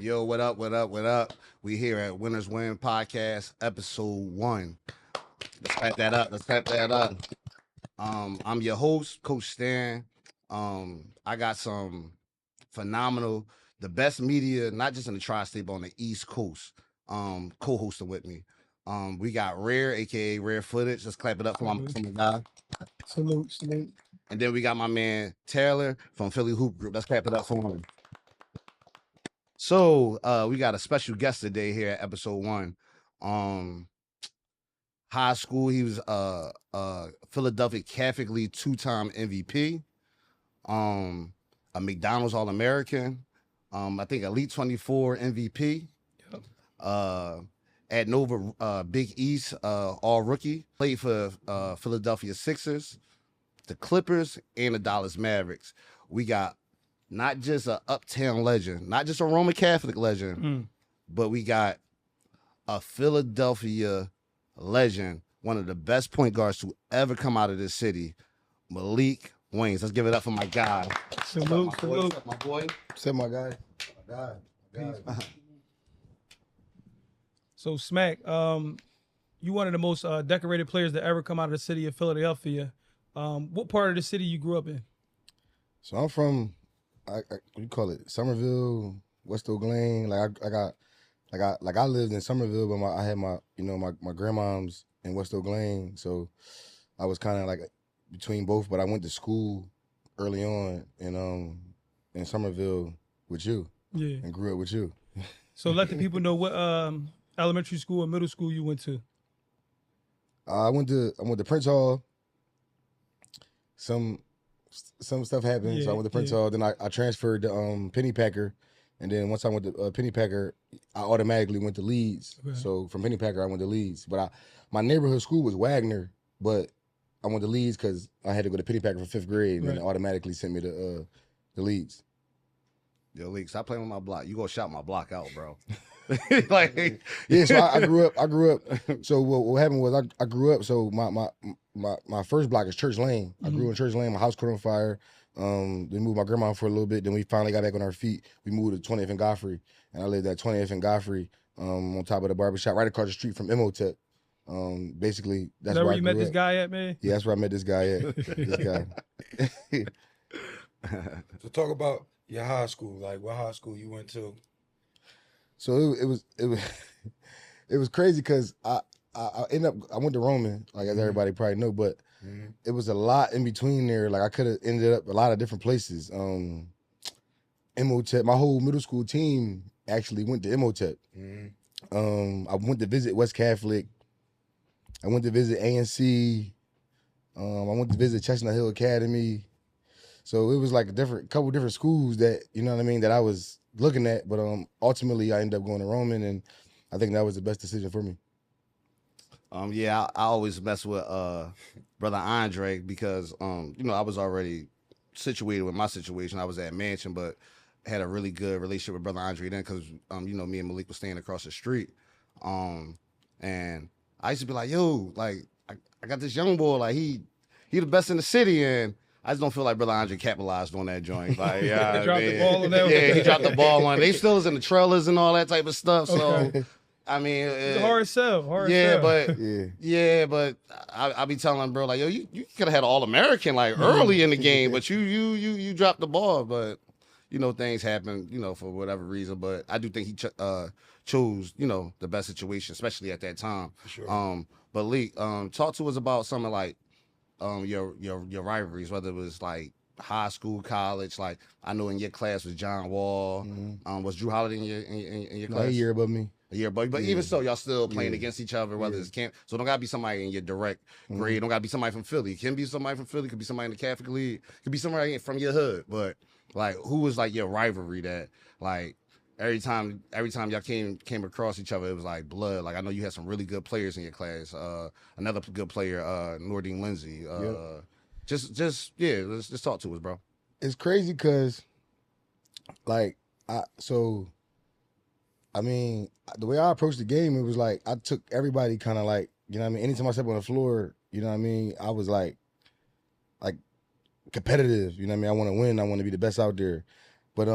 Yo, what up, what up, what up? We here at Winners Win Podcast, episode 1. Let's clap that up. Let's clap that up. I'm your host, Coach Stan. I got some phenomenal, the best media, not just in the tri-state, but on the East Coast, co-hosting with me. We got Rare, aka Rare Footage. Let's clap it up for my guy. Salute, salute. And then we got my man Taylor from Philly Hoop Group. Let's clap it up for him. So we got a special guest today here at episode 1. High school, he was Philadelphia Catholic League 2-time MVP, a McDonald's All-American, I think Elite 24 MVP. Yep. At Nova Big East All Rookie, played for Philadelphia Sixers, the Clippers, and the Dallas Mavericks. We got not just a uptown legend, not just a Roman Catholic legend, but we got a Philadelphia legend, one of the best point guards to ever come out of this city, Maalik Wayns. Let's give it up for my guy. Salute, salute. My boy. Said my guy. My guy. So, Smack, you one of the most decorated players to ever come out of the city of Philadelphia. What part of the city you grew up in? So I'm from, what do you call it? Somerville, West Oak Lane. I lived in Somerville, but I had my grandmom's in West Oak Lane. So I was kind of like between both, but I went to school early on in Somerville with you. Yeah. And grew up with you. So let the people know what elementary school and middle school you went to. I went to Prince Hall. Some stuff happened, so I went to Prince Hall. Then I transferred to Pennypacker, and then once I went to Pennypacker, I automatically went to Leeds. Okay. So from Pennypacker, I went to Leeds. But my neighborhood school was Wagner, but I went to Leeds because I had to go to Pennypacker for 5th grade, and then it automatically sent me to Leeds. Yo, Leek, stop playing with my block. You gonna shout my block out, bro. So I grew up. So what happened was I grew up. So my first block is Church Lane. I grew in Church Lane. My house caught on fire. They moved my grandma for a little bit. Then we finally got back on our feet. We moved to 20th and Godfrey, and I lived at 20th and Godfrey, on top of the barbershop, right across the street from Imhotep. Basically, that's where you met this guy at, man. Yeah, that's where I met this guy at. This guy. So talk about your high school. Like, what high school you went to? So it was crazy because I went to Roman, like as everybody probably know, but it was a lot in between there. Like I could have ended up a lot of different places. Imhotep, my whole middle school team actually went to Imhotep. I went to visit West Catholic. I went to visit ANC. I went to visit Chestnut Hill Academy. So it was like a couple different schools that, you know what I mean, that I was looking at, but ultimately I ended up going to Roman, and I think that was the best decision for me. I always mess with Brother Andre because I was already situated with my situation. I was at Mansion, but had a really good relationship with Brother Andre then because me and Malik was staying across the street. And I used to be like, yo, like I got this young boy, like he the best in the city, and I just don't feel like Brother Andre capitalized on that joint. Like, he dropped the ball on that. Yeah, he dropped the ball on. They still was in the trailers and all that type of stuff. So, okay. I mean, it's a hard sell. But I be telling bro, like, yo, you could have had an All-American like early in the game, but you dropped the ball. But things happen, for whatever reason. But I do think he chose, the best situation, especially at that time. For sure. But Lee, talk to us about something like your rivalries, whether it was like high school, college. Like I know in your class was John Wall. Was Drew Holiday in your class? A year above me. A year above, but even so, y'all still playing against each other. Whether it's camp, so don't gotta be somebody in your direct grade. Don't gotta be somebody from Philly. It can be somebody from Philly. Could be somebody in the Catholic League. Could be somebody from your hood. But like, who was like your rivalry that like? Every time y'all came across each other, it was like blood. Like I know you had some really good players in your class. Another good player, Nordine Lindsay. Just let's talk to us, bro. It's crazy because, like, the way I approached the game, it was like I took everybody kind of like, you know what I mean? Anytime I step on the floor, you know what I mean? I was like competitive, you know what I mean? I want to win. I want to be the best out there. But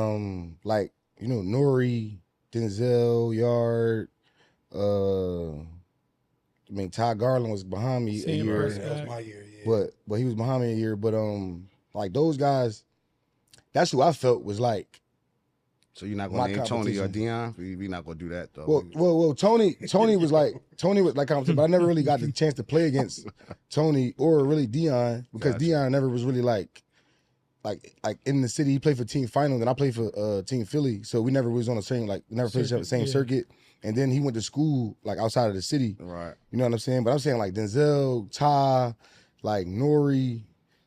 Nori, Denzel, Yard. I mean, Ty Garland was behind me a year. That was my year, yeah. But he was behind me a year. But like those guys, that's who I felt was like. So you're not going to name Tony or Dion? We're not going to do that though. Well, Tony was like competition, but I never really got the chance to play against Tony or really Dion because Dion never was really like in the city. He played for Team Finals and I played for Team Philly, so we never was on the same never played the same circuit. And then he went to school like outside of the city. Right. You know what I'm saying? But I'm saying like Denzel, Ty, like Nori,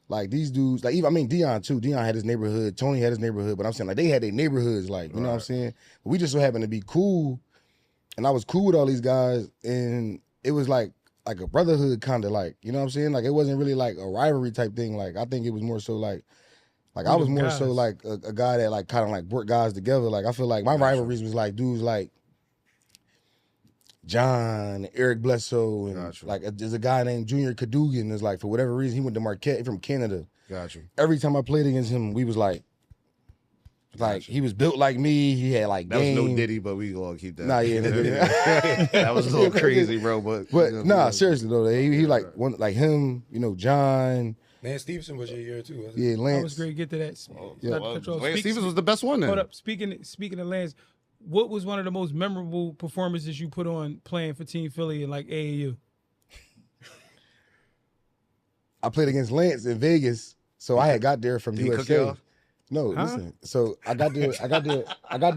like these dudes, like even I mean Dion too. Dion had his neighborhood, Tony had his neighborhood, but I'm saying like they had their neighborhoods, like, you know what I'm saying? But we just so happened to be cool. And I was cool with all these guys, and it was like a brotherhood kind of like, you know what I'm saying? Like it wasn't really like a rivalry type thing. Like I think it was more so like I was more so like a guy that like kind of like brought guys together. Like I feel like my rivalries was like dudes like John, Eric Bledsoe, and like there's a guy named Junior Cadogan. Is like for whatever reason he went to Marquette from Canada. Gotcha. Every time I played against him, we was like he was built like me. He had like that was no Diddy, but we gonna keep that. Nah, yeah, that was a little crazy, bro. But nah, seriously though, he like one like him, you know, John. Lance Stevenson was your year too, wasn't it? Yeah, Lance. I was great. Get to that. Lance Stevenson was the best one. Then. Hold up. Speaking of Lance. What was one of the most memorable performances you put on playing for Team Philly and like AAU? I played against Lance in Vegas, so I had got there from USA. No, listen. So I got there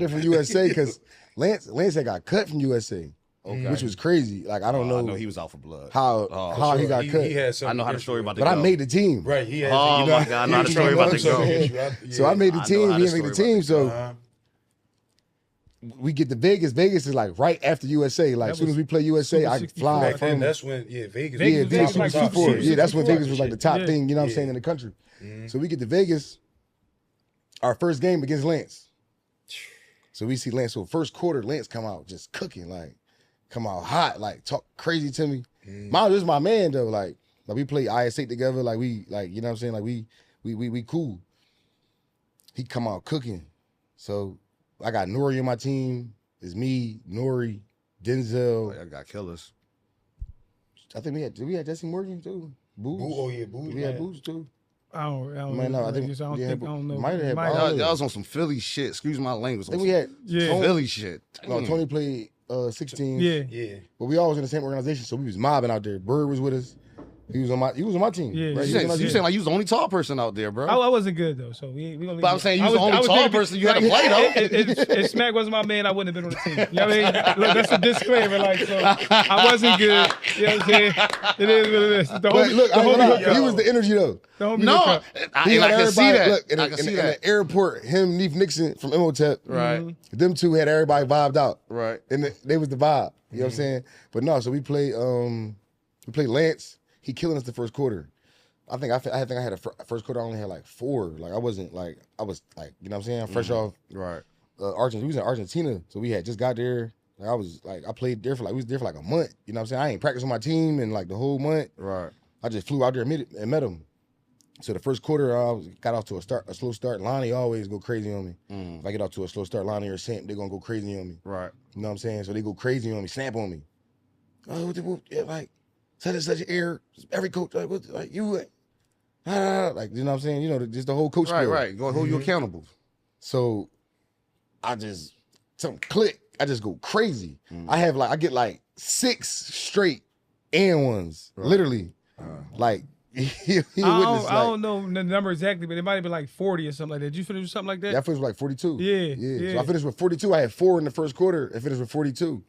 from USA because Lance had got cut from USA, which was crazy. Like I don't know. I know he was out for blood. How he got cut. He had I know how the story about the but I made the team. Right. He had. Oh my God! I know how the story about the go. So I made the team. He didn't make the team. So. We get to Vegas. Vegas is like right after USA. Like as soon as we play USA, I fly from. That's when Vegas. Yeah, Vegas was like top. Yeah, that's when Vegas was like the top thing. You know what I'm saying in the country. So we get to Vegas. Our first game against Lance. So we see Lance. So first quarter, Lance come out just cooking, like come out hot, like talk crazy to me. This is my man though. Like we play IS8 together. Like we you know what I'm saying. Like we cool. He come out cooking. So. I got Nori on my team. It's me, Nori, Denzel. I got killers. I think we had Jesse Morgan too. Booz. Booz. We had Booz too. I don't know. I don't know. Might have had y'all was on some Philly shit. Excuse my language. I think we had Philly shit. No, Tony played 16. Yeah. But we all was in the same organization, so we was mobbing out there. Bird was with us. He was on my team. Yeah, right? You saying like you was the only tall person out there, bro. I wasn't good though, so we But I'm saying you was the only tall person you had to play though. If Smack wasn't my man, I wouldn't have been on the team. You know what I mean? Look, that's a disclaimer. Like, so I wasn't good. You know what I'm saying? It is what it is. He was the energy though. No, I can see that. Look, in the airport, him, Neef Nixon from Imhotep, right? Them two had everybody vibed out, right? And they was the vibe. You know what I'm saying? But no, so we played Lance. He killing us the first quarter. I think I had a first quarter. I only had like 4. Like I was like, you know what I'm saying? Fresh off. Right. Argentina. We was in Argentina, so we had just got there. Like I played there we was there for like a month. You know what I'm saying? I ain't practiced with my team in like the whole month. Right. I just flew out there and met him. So the first quarter, I got off to a slow start. Lonnie always go crazy on me. If I get off to a slow start, Lonnie or Samp, they're gonna go crazy on me. Right. You know what I'm saying? So they go crazy on me, snap on me. Like. Such an air, every coach, like you, like, you know what I'm saying? You know, just the whole coach. Right. Go hold you accountable. So something click. I just go crazy. I get like 6 straight and ones, literally. Like, I don't know the number exactly, but it might have been like 40 or something like that. Did you finish with something like that? Yeah, I finished with like 42. Yeah. So I finished with 42. I had 4 in the first quarter. I finished with 42.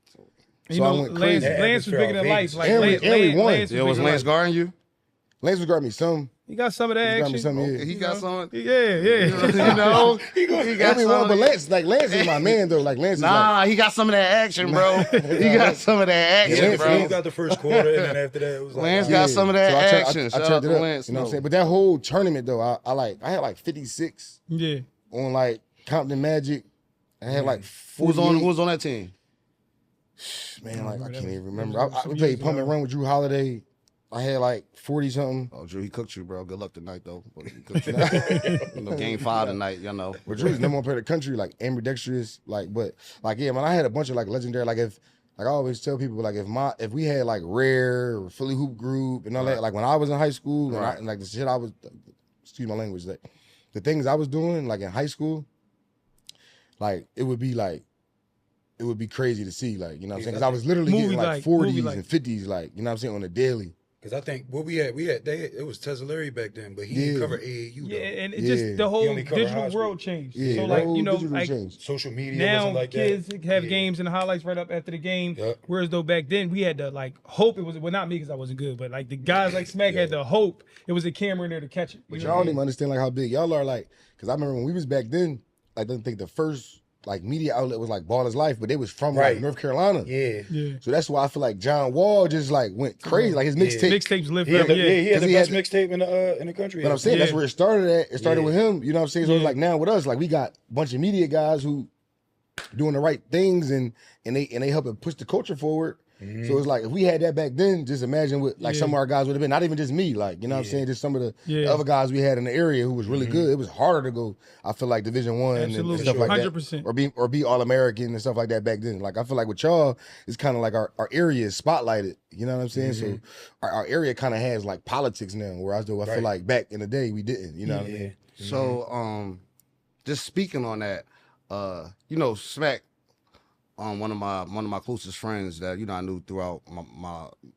So I went crazy. Lance was bigger than life. Like Lance was Lance guarding you? Lance was guarding me some. He got some of that action. He got some. Yeah. You know, he got some. But Lance is my man though. Like Lance. He got some of that action, bro. He got some of that action, bro. He got the first quarter, and then after that, it was like Lance got some of that action. I turned it up. Lance, you know what I'm saying? But that whole tournament though, I had like 56. Yeah. On like Compton Magic, I had like 40. Who was on that team? Man, like I can't even remember. We played Pump and Run with Drew Holiday. I had like 40 something. Oh, Drew, he cooked you, bro. Good luck tonight, though. But he cooked you. Game 5 tonight, you know. But Drew's number one player of the country, like ambidextrous, yeah, man, I had a bunch of like legendary, like I always tell people, like if we had like Rare or Philly Hoop Group and all that, like when I was in high school and like the shit I was, excuse my language, like the things I was doing, like in high school, like it would be crazy to see, like, you know what I'm saying? Because I was literally getting like 40s and 50s, like, you know what I'm saying, on a daily. Because I think what we had, it was Tesalari back then, but he didn't cover AAU though. Yeah, and it just the whole digital world changed. Yeah, so like, you know, like changed. Social media now wasn't like kids that. have games and highlights right up after the game. Yep. Whereas though back then we had to like hope it was, well, not me because I wasn't good, but like the guys like Smack had to hope it was a camera in there to catch it. But y'all don't even understand like how big y'all are, like, because I remember when we was back then, I didn't think the first like media outlet was like Ball is Life, but they was from like North Carolina. Yeah. So that's why I feel like John Wall just like went crazy. Like his mixtapes live He had forever. the best mixtape in the country. But I'm saying that's where it started at. It started with him. You know what I'm saying? So it's like now with us, like we got a bunch of media guys who doing the right things and they helping push the culture forward. So it's like if we had that back then, just imagine what like some of our guys would have been. Not even just me, like, you know what I'm saying, just some of the other guys we had in the area who was really good. It was harder to go, I feel like, Division I and stuff like 100%. that, or be All-American and stuff like that back then. Like I feel like with y'all, it's kind of like our area is spotlighted. You know what I'm saying? So our area kind of has like politics now, whereas though I feel like back in the day we didn't. You know what I mean? So just speaking on that, you know, Smack. One of my closest friends that, you know, I knew throughout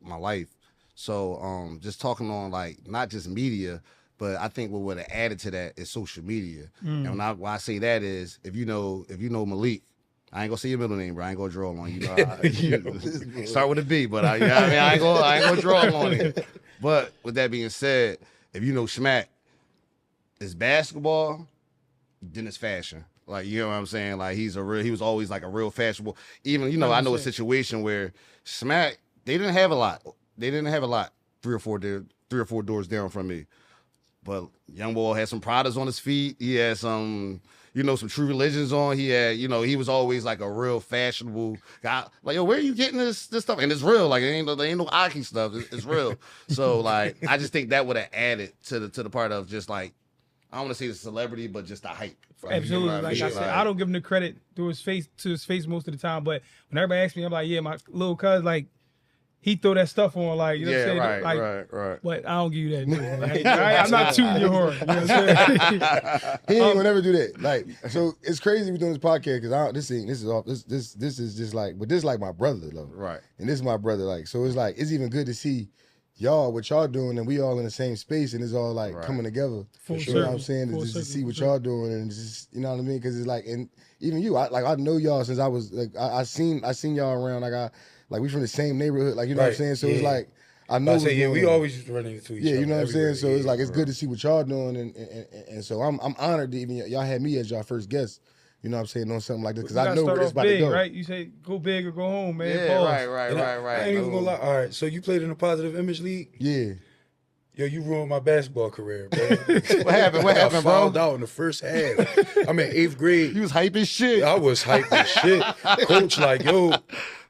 my life. So just talking on like not just media, but I think what would have added to that is social media. And when I say that is if you know Malik, I ain't gonna say your middle name, bro. I ain't gonna draw on you. Know, start with a B, but I ain't gonna draw on it. But with that being said, if you know Schmack is basketball, then it's fashion. Like, you know what I'm saying? Like, he was always like a real fashionable. Even, you know, I know a situation where Smack, they didn't have a lot. They didn't have a lot 3 or 4 doors down from me. But young boy had some Pradas on his feet. He had some, you know, some True Religions on. He had, you know, he was always like a real fashionable guy. Like, yo, where are you getting this stuff? And it's real. Like, there ain't no Aki stuff. It's real. So, like, I just think that would have added to the part of just like, I don't want to say the celebrity, but just the hype. Absolutely. Like I said, I don't give him the credit to his face most of the time. But when everybody asks me, I'm like, yeah, my little cuz, like, he throw that stuff on, like, you know what I'm saying? Right. But I don't give you that. Like, I'm not tooting your horn. You know what I'm saying? He ain't gonna never do that. Like, so it's crazy we doing this podcast because this is just like, but this is like my brother, though. Right. And this is my brother, like, so it's like it's even good to see y'all, what y'all doing, and we all in the same space, and it's all like coming together. You know what I'm saying? Just to see what y'all doing, and just, you know what I mean? Because it's like, and even you, I know y'all since I was like, I seen y'all around. Like we from the same neighborhood, like, you know what I'm saying? So it's like I know. We always used to run into each other. You know what I'm saying? So it's like it's good to see what y'all doing, and so I'm honored that even y'all had me as y'all first guest. You know what I'm saying, on something like this, because I know where this about big, to go. Right? You say go big or go home, man. Yeah, Pause. right. I ain't even gonna lie. All right, so you played in the Positive Image League? Yeah. Yo, you ruined my basketball career, bro. What happened, I bro? fouled out in the first half. I'm in 8th grade. He was hype as shit. I was hyped as shit. Coach like, yo,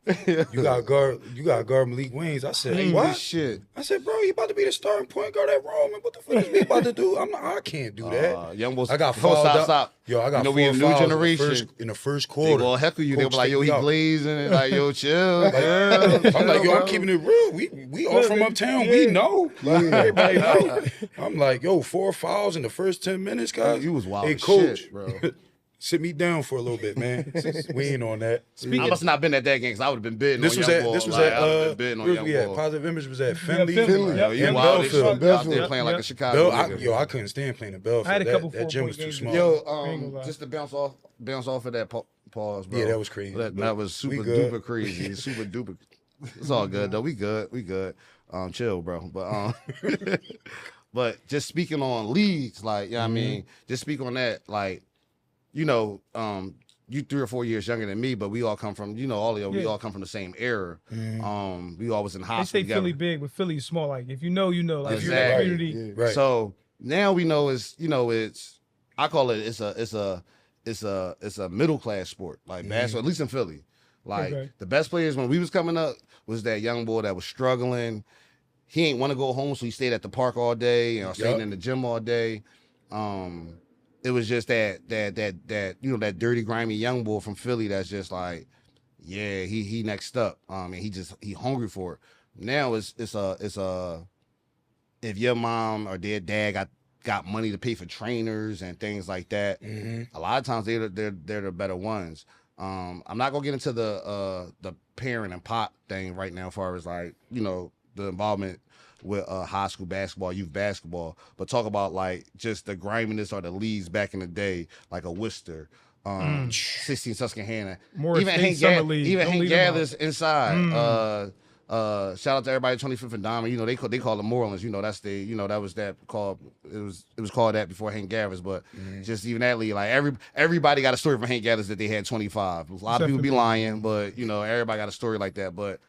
you got guard Maalik Wayns. I said, Hey, what? Shit. I said, bro, you about to be the starting point guard at Roman. What the fuck is we about to do? I can't do that. Young boys, I got fouled out. Stop. Yo, I got we four a new fouls generation. in the first They quarter. will heckle you. They'll Coach be like, yo, take he me out. blazing. And like, yo, chill. I'm like, yo, I'm keeping it real. We all from uptown. We know. Like, everybody know. I'm like, yo, 4 fouls in the first 10 minutes, guys. You was wild Hey, as coach, shit, bro. sit me down for a little bit, man. We ain't on that. I must have not been at that game because I would have been bidding This on was young at boy. this was Like, at I would've been bidding on where young we at? boy. Positive Image was at Finley. Finley. Yo, you Yeah, wild as Belfield. shit. Out there Belfield. playing like a Yep. Chicago nigga. I couldn't stand playing in Belfield. I had a couple that gym 4-point was too games. small. Yo, just to bounce off of that pause, bro. Yeah, that was crazy. That was super good. duper crazy. Super duper. It's all good though. We good. Chill, bro. But but just speaking on leagues, like, you know what I mean, just speak on that, like, you know, you 3 or 4 years younger than me, but we all come from, you know, we all come from the same era. We all was in high They school say together. Philly big, but Philly is small. Like, if you know, you know. Like, if you're in Exactly. the community. Right. So now we know I call it it's a middle class sport, like basketball, at least in Philly. Like the best players when we was coming up was that young boy that was struggling, he ain't want to go home, so he stayed at the park all day, staying in the gym all day. It was just that that dirty, grimy young boy from Philly that's just like, yeah, he next up. And he hungry for it. Now it's if your mom or their dad got money to pay for trainers and things like that, a lot of times they're the better ones. I'm not gonna get into the parent and pop thing right now, as far as like, the involvement with high school basketball, youth basketball, but talk about like just the griminess or the leagues back in the day, like a Worcester, 16 Susquehanna, even Hank Gathers inside. Shout out to everybody 25th and Diamond. They call them Morelands. That's that was that called. It was called that before Hank Gathers. But just even that league, like everybody got a story from Hank Gathers that they had 25. A lot of people be lying, but everybody got a story like that. But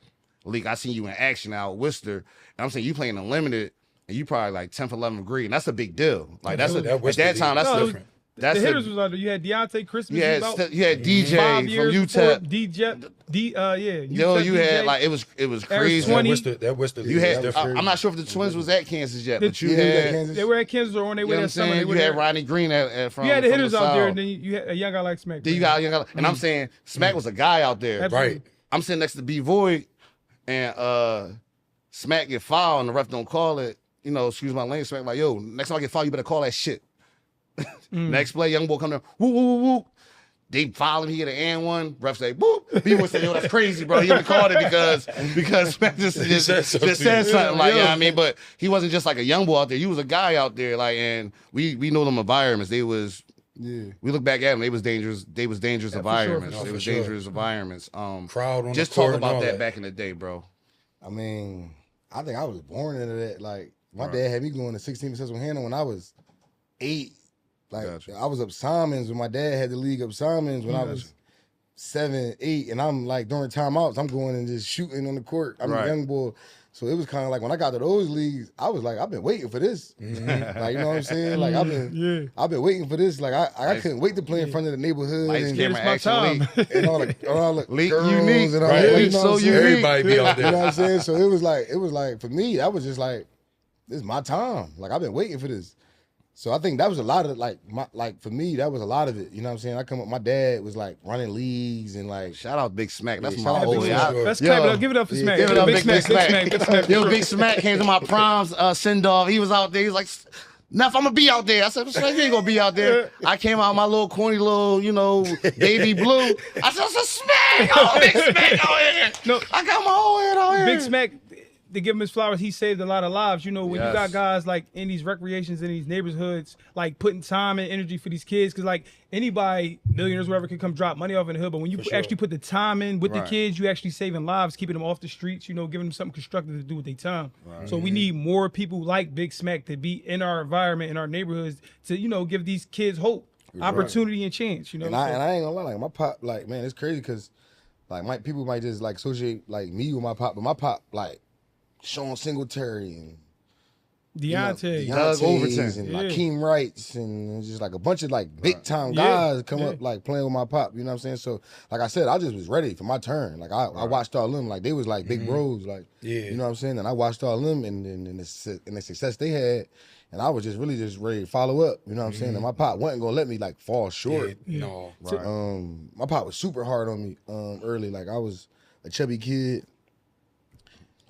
Leak, I seen you in action out at Worcester, and I'm saying you playing unlimited, and you probably like 10th, 11th grade, and that's a big deal. Like at that time, that's different. The hitters was out there. You had Deontay Christmas. You had DJ from UTEP. You had like it was crazy. That Worcester. You had. I'm not sure if the Twins was at Kansas yet, but you had. They were at Kansas or on their way that summer. You had Rodney Green from. You had the hitters out there, and then you had a young guy like Smack. Then you got a young guy, and I'm saying Smack was a guy out there. Absolutely. Right. I'm sitting next to B Void, and Smack get fouled, and the ref don't call it. Excuse my language. Smack like, yo, next time I get fouled, you better call that shit. Next play, young boy come down, woo, woo, woo, woo. They foul him, he get an and one. Ref say, woo. B-boy say, yo, that's crazy, bro. He only called it because Smack just said something like, I mean, but he wasn't just like a young boy out there. He was a guy out there, like, and we know them environments. They was, we look back at them, they was dangerous. They was dangerous environments. Sure. They was dangerous environments. Crowd on just the court talk about that that back in the day, bro. I mean, I think I was born into that. Like, my dad had me going to 16 Susquehanna when I was 8. Like, I was up Simons when my dad had the league up Simons when I was 7, 8, and I'm like during timeouts, I'm going and just shooting on the court. I'm a young boy. So it was kind of like when I got to those leagues, I was like, I've been waiting for this. Like, you know what I'm saying? Like I've been waiting for this. Like I couldn't wait to play in front of the neighborhood and all the girls unique. And all that. So unique. Everybody be out there. You know what I'm saying? So it was like for me, that was just like, this is my time. Like I've been waiting for this. So I think that was a lot of for me, that was a lot of it. You know what I'm saying? I come up, my dad was like running leagues and like. Shout out Big Smack. That's my boy. Let's clap it up. Give it up for Smack. Give it up, Big Smack. Yo, Big Smack came to my prom's send-off. He was out there. He's like, Neff, I'm gonna be out there. I said, Smack, you ain't gonna be out there. I came out my little corny little, baby blue. I said, Smack, Big Smack out here. No, I got my whole head out here. Big Smack. To give him his flowers, he saved a lot of lives. When you got guys like in these recreations, in these neighborhoods, like putting time and energy for these kids, because like anybody, millionaires, whoever, can come drop money off in the hood, but when you actually put the time in with the kids, you actually saving lives, keeping them off the streets, giving them something constructive to do with their time. Right. So we need more people like Big Smack to be in our environment, in our neighborhoods, to give these kids hope, opportunity, and chance. And I ain't gonna lie, like my pop, like man, it's crazy because like people might just like associate like me with my pop, but my pop like. Sean Singletary and Deontay, Doug Overton, and Akeem Wrights, and just like a bunch of like big time guys come up like playing with my pop. You know what I'm saying? So like I said, I just was ready for my turn. Like I watched all of them. Like they was like big bros. Like you know what I'm saying? And I watched all of them and the success they had. And I was just really just ready to follow up. You know what I'm saying? And my pop wasn't gonna let me like fall short. No, my pop was super hard on me early. Like I was a chubby kid.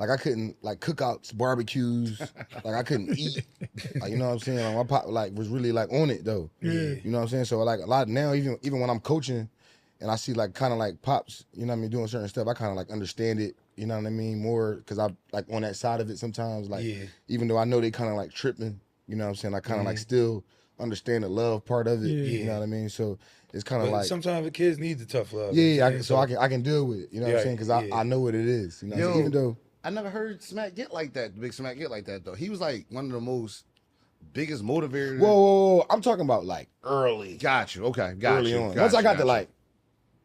Like I couldn't like cookouts, barbecues. Like I couldn't eat. Like, you know what I'm saying? Like my pop like was really like on it though. You know what I'm saying? So like a lot now, even when I'm coaching, and I see like kind of like pops, you know what I mean, doing certain stuff, I kind of like understand it. You know what I mean? More because I like on that side of it sometimes. Like even though I know they kind of like tripping, you know what I'm saying? I kind of like still understand the love part of it. You know what I mean? So it's kind of like sometimes the kids need the tough love. I can deal with it. You know what I'm saying? Because I know what it is. You know, even though. I never heard Smack get like that. Big Smack get like that though. He was like one of the most biggest motivators. Whoa. I'm talking about like early. Got you. Okay. Got you. Once I got to like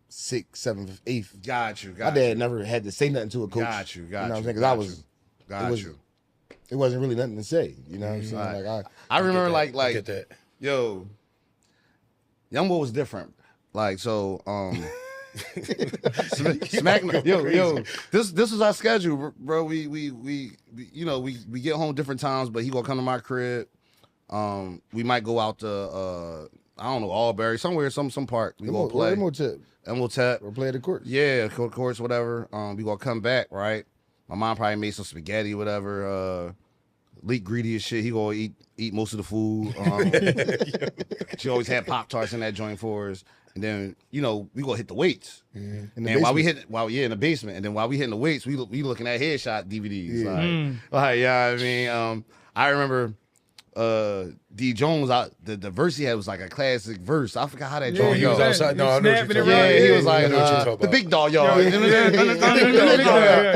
6th, 7th, 8th. Got you. My dad never had to say nothing to a coach. Got you. You know what I'm saying? Because it wasn't really nothing to say. You know what I'm saying? Like I remember like get that. Yo, Young Boy was different. Like so Smack, yo. This was our schedule, bro. We get home different times, but he gonna come to my crib. We might go out to I don't know, Albury, somewhere, some park. We gonna play. Emotep. Or play at the court. Yeah, courts, whatever. We gonna come back, right? My mom probably made some spaghetti, whatever. Leak greedy as shit. He gonna eat most of the food. She always had Pop-Tarts in that joint for us. And then, we gonna hit the weights. In the And basement. in the basement. And then while we hitting the weights, we looking at headshot DVDs. I remember D Jones, the verse he had was like a classic verse. I forgot how that joint he was goes. outside. No, I know what you're talking about. Yeah, he was like I know what you're talking the about. big dog, y'all.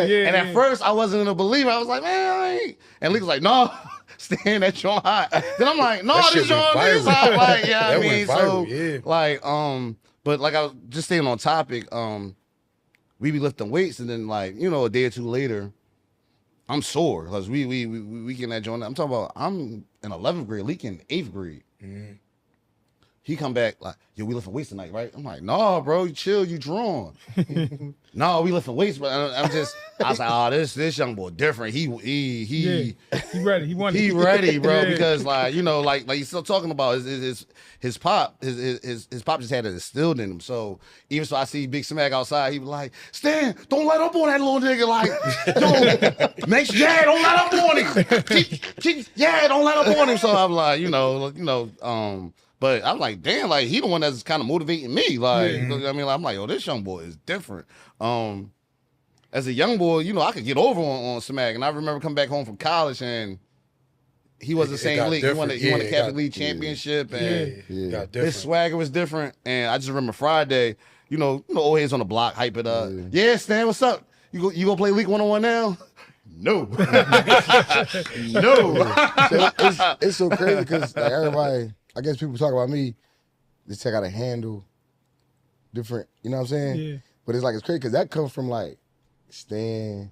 Yeah. And at first, I wasn't a believer. I was like, man, I ain't. And Lee was like, no, staying that joint hot. Then I'm like, no, That this shit went joint is viral. hot. Like, yeah, That I mean, went viral, yeah. But like I was just staying on topic. We be lifting weights, and then like a day or two later, I'm sore because we getting that joint. I'm talking about I'm in 11th grade, Leak in 8th grade. Mm-hmm. He come back like, yo, we lifting weights tonight, right? I'm like, no, bro, you chill, you drawn. No, we lifting weights, but I was like, oh, this young boy different. He ready. He wanted. he ready, bro, Yeah. because like he's still talking about his pop just had it instilled in him. So even so I see Big Smack outside, he was like, Stan, don't let up on that little nigga. Like, yo, don't let up on him. Don't let up on him. So I'm like, but I'm like, damn, like he the one that's kind of motivating me. Like, I mean, I'm like, this young boy is different. As a young boy, I could get over on Smack, and I remember coming back home from college, and he was the same league. He won the Catholic League championship, and Got his different. swagger was different. And I just remember Friday, old heads on the block, hype it up. Yeah, Stan, what's up? You go play League 101 now? No, no. It's so crazy because like everybody, I guess people talk about me, they say I got to handle different, you know what I'm saying? Yeah. But it's crazy because that comes from like Stan,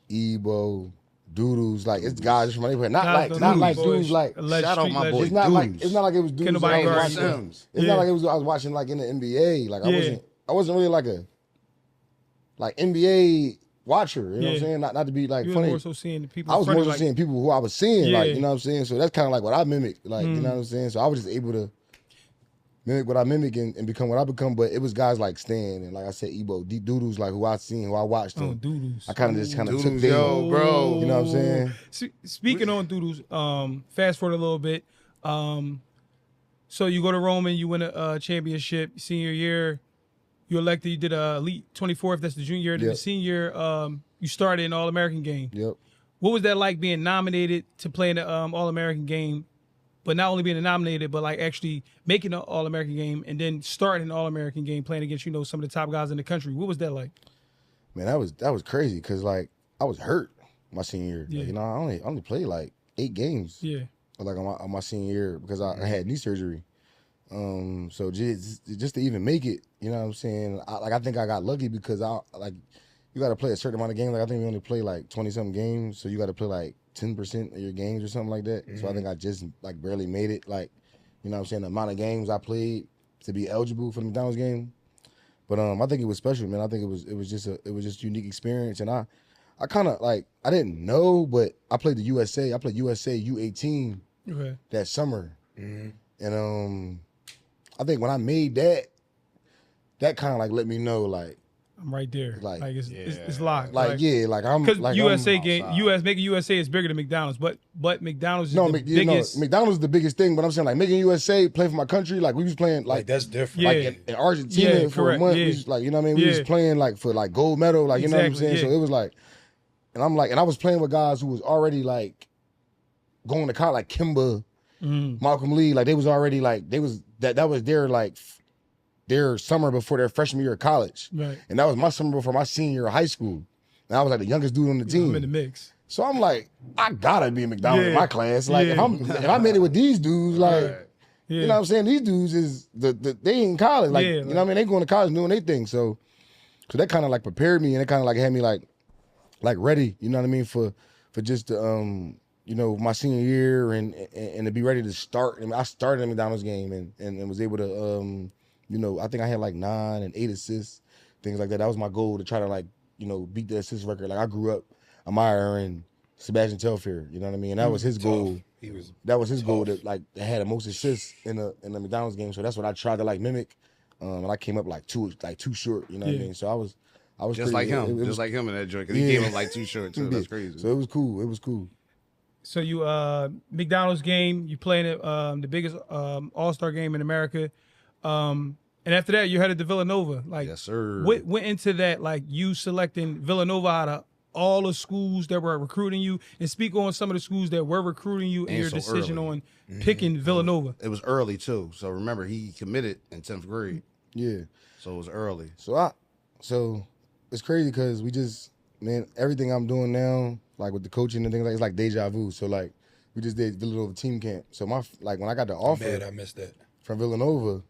Ebo, Doodles, like it's guys from my neighborhood. Not like dudes like shout out my boy. it's not like it was dudes. Can't nobody that I was guard watching. Sims. It's not like it was I was watching like in the NBA. Like I wasn't really like a NBA watcher. You know what I'm saying? Not to be like You were funny. more so seeing the people. I was in front more of, so seeing people who I was seeing, like, Yeah. you know what I'm saying? So that's kind of like what I mimicked, like, you know what I'm saying? So I was just able to mimic what I mimic and become what I become, but it was guys like Stan and like I said, Ebo, Doodles, like who I seen, who I watched. Oh, And Doodles. I kind of just took Doodles, their, yo, bro. you know what I'm saying? Speaking on Doodles, fast forward a little bit. So you go to Roman, you win a championship senior year. You elected, you did a Elite 24th, that's the junior year. Then the Yep. senior year, you started in All-American Game. Yep. What was that like being nominated to play in the All-American Game, but not only being nominated, but like actually making the All-American Game and then starting the All-American Game playing against, some of the top guys in the country? What was that like? Man, that was crazy because like I was hurt my senior year. Yeah. Like, I only played like 8 games. Yeah. Like on my senior year because I had knee surgery. So just to even make it, you know what I'm saying? I think I got lucky because you got to play a certain amount of games. Like I think we only play like 20-something games, so you got to play like 10% of your games or something like that. So I think I just like barely made it. Like, you know what I'm saying? The amount of games I played to be eligible for the McDonald's game. But I think it was special, man. I think it was just a unique experience, and I kind of like I didn't know, but I played the USA. I played USA U18 that summer, and I think when I made that kind of like let me know like I'm right there. Like, it's locked. like I'm Because like USA I'm, game, making USA is bigger than McDonald's, but McDonald's is no, the biggest. McDonald's is the biggest thing, but I'm saying like making USA play for my country, like we was playing Like that's different. like in Argentina for correct, a month. yeah. We was, like, you know what I mean? We was playing like for like gold medal, like you know what I'm Exactly, saying? So it was like, and I'm like, and I was playing with guys who was already like going to college, like Kimba, Malcolm Lee, like they was already like that was their like their summer before their freshman year of college. Right. And that was my summer before my senior year of high school. And I was like the youngest dude on the team. I'm in the mix. So I'm like, I gotta be in McDonald's in my class. Like if I made it with these dudes, like you know what I'm saying? These dudes is they in college. Like you know what I mean? They going to college doing their thing. So that kind of like prepared me and it kind of like had me like ready, you know what I mean, for just my senior year and to be ready to start. I mean, I started in McDonald's game and was able to You know, I think I had like 9 and 8 assists, things like that. That was my goal, to try to like, you know, beat the assist record. Like I grew up admiring Sebastian Telfair, you know what I mean? And that was his goal. That was his goal, that like had the most assists in the McDonald's game. So that's what I tried to like mimic. And I came up like too short, you know what I mean? So I was just like him, just like him in that joint, because he came up like too short too. That's crazy. So it was cool. It was cool. So you McDonald's game, you playing it the biggest All-Star game in America. And after that, you headed to Villanova. Like, yes, sir. What went into that? Like you selecting Villanova out of all the schools that were recruiting you, and speak on some of the schools that were recruiting you and your so decision on picking Villanova. It was early too. So remember, he committed in 10th grade. Yeah. So it was early. So it's crazy because man, everything I'm doing now, like with the coaching and things like, it's like deja vu. So like we just did Villanova team camp. So when I got the offer, I missed that, from Villanova,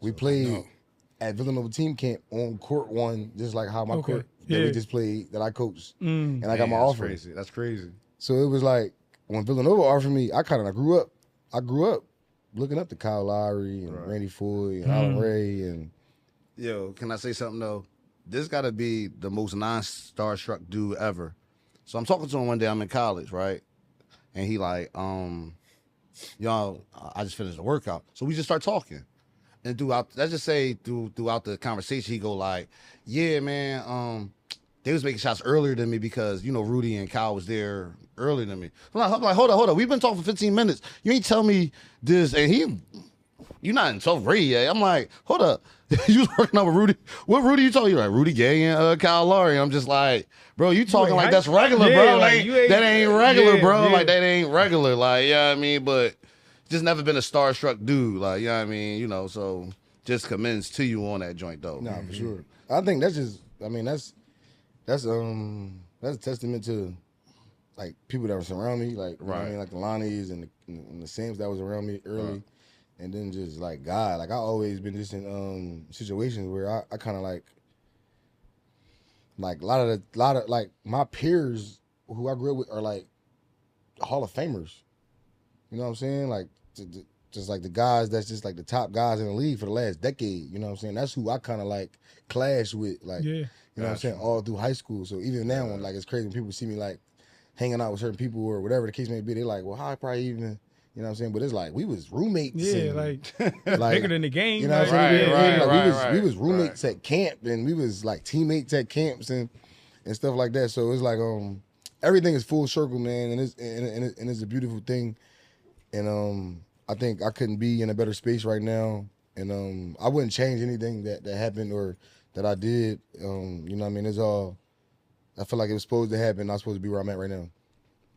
we played at Villanova team camp on court 1, just like how my court that we just played, that I coached, and I got my offer. Crazy. That's crazy. So it was like when Villanova offered me, I kind of grew up. I grew up looking up to Kyle Lowry and Randy Foye and Allen Ray and. Yo, can I say something though? This got to be the most non-starstruck dude ever. So I'm talking to him one day. I'm in college, right? And he like, y'all, I just finished the workout. So we just start talking. And throughout the conversation, he go like, yeah, man, they was making shots earlier than me because, you know, Rudy and Kyle was there earlier than me. I'm like, hold on. We've been talking for 15 minutes. You ain't tell me this. And you're not in 12th grade yet. I'm like, hold up. You was working out with Rudy. What Rudy you talking? You like Rudy Gay and Kyle Lowry. I'm just like, bro, you talking like that's regular, bro. Like that ain't regular, bro. Yeah. Like that ain't regular. Like, you know what I mean? But just never been a starstruck dude. Like, you know what I mean? You know, so just commends to you on that joint though. Nah, for sure. I think that's just, I mean, that's a testament to like people that were surround me, like, you know what I mean, like the Lonnies and the Sams that was around me early. Right. And then just like God, like I always been just in situations where I kind of like a lot of like my peers who I grew up with are like Hall of Famers. You know what I'm saying? Like just like the guys that's just like the top guys in the league for the last decade. You know what I'm saying? That's who I kind of like clash with, like you know what I'm saying, all through high school. So even now, when like it's crazy when people see me like hanging out with certain people or whatever the case may be, they're like, well, how I probably even. You know what I'm saying? But it's like we was roommates. Yeah, like bigger than the game. You know what I'm saying? We was roommates at camp, and we was like teammates at camps and stuff like that. So it's like everything is full circle, man, and it's a beautiful thing. And I think I couldn't be in a better space right now. And I wouldn't change anything that happened or that I did. You know what I mean? It's all. I feel like it was supposed to happen. I'm supposed to be where I'm at right now.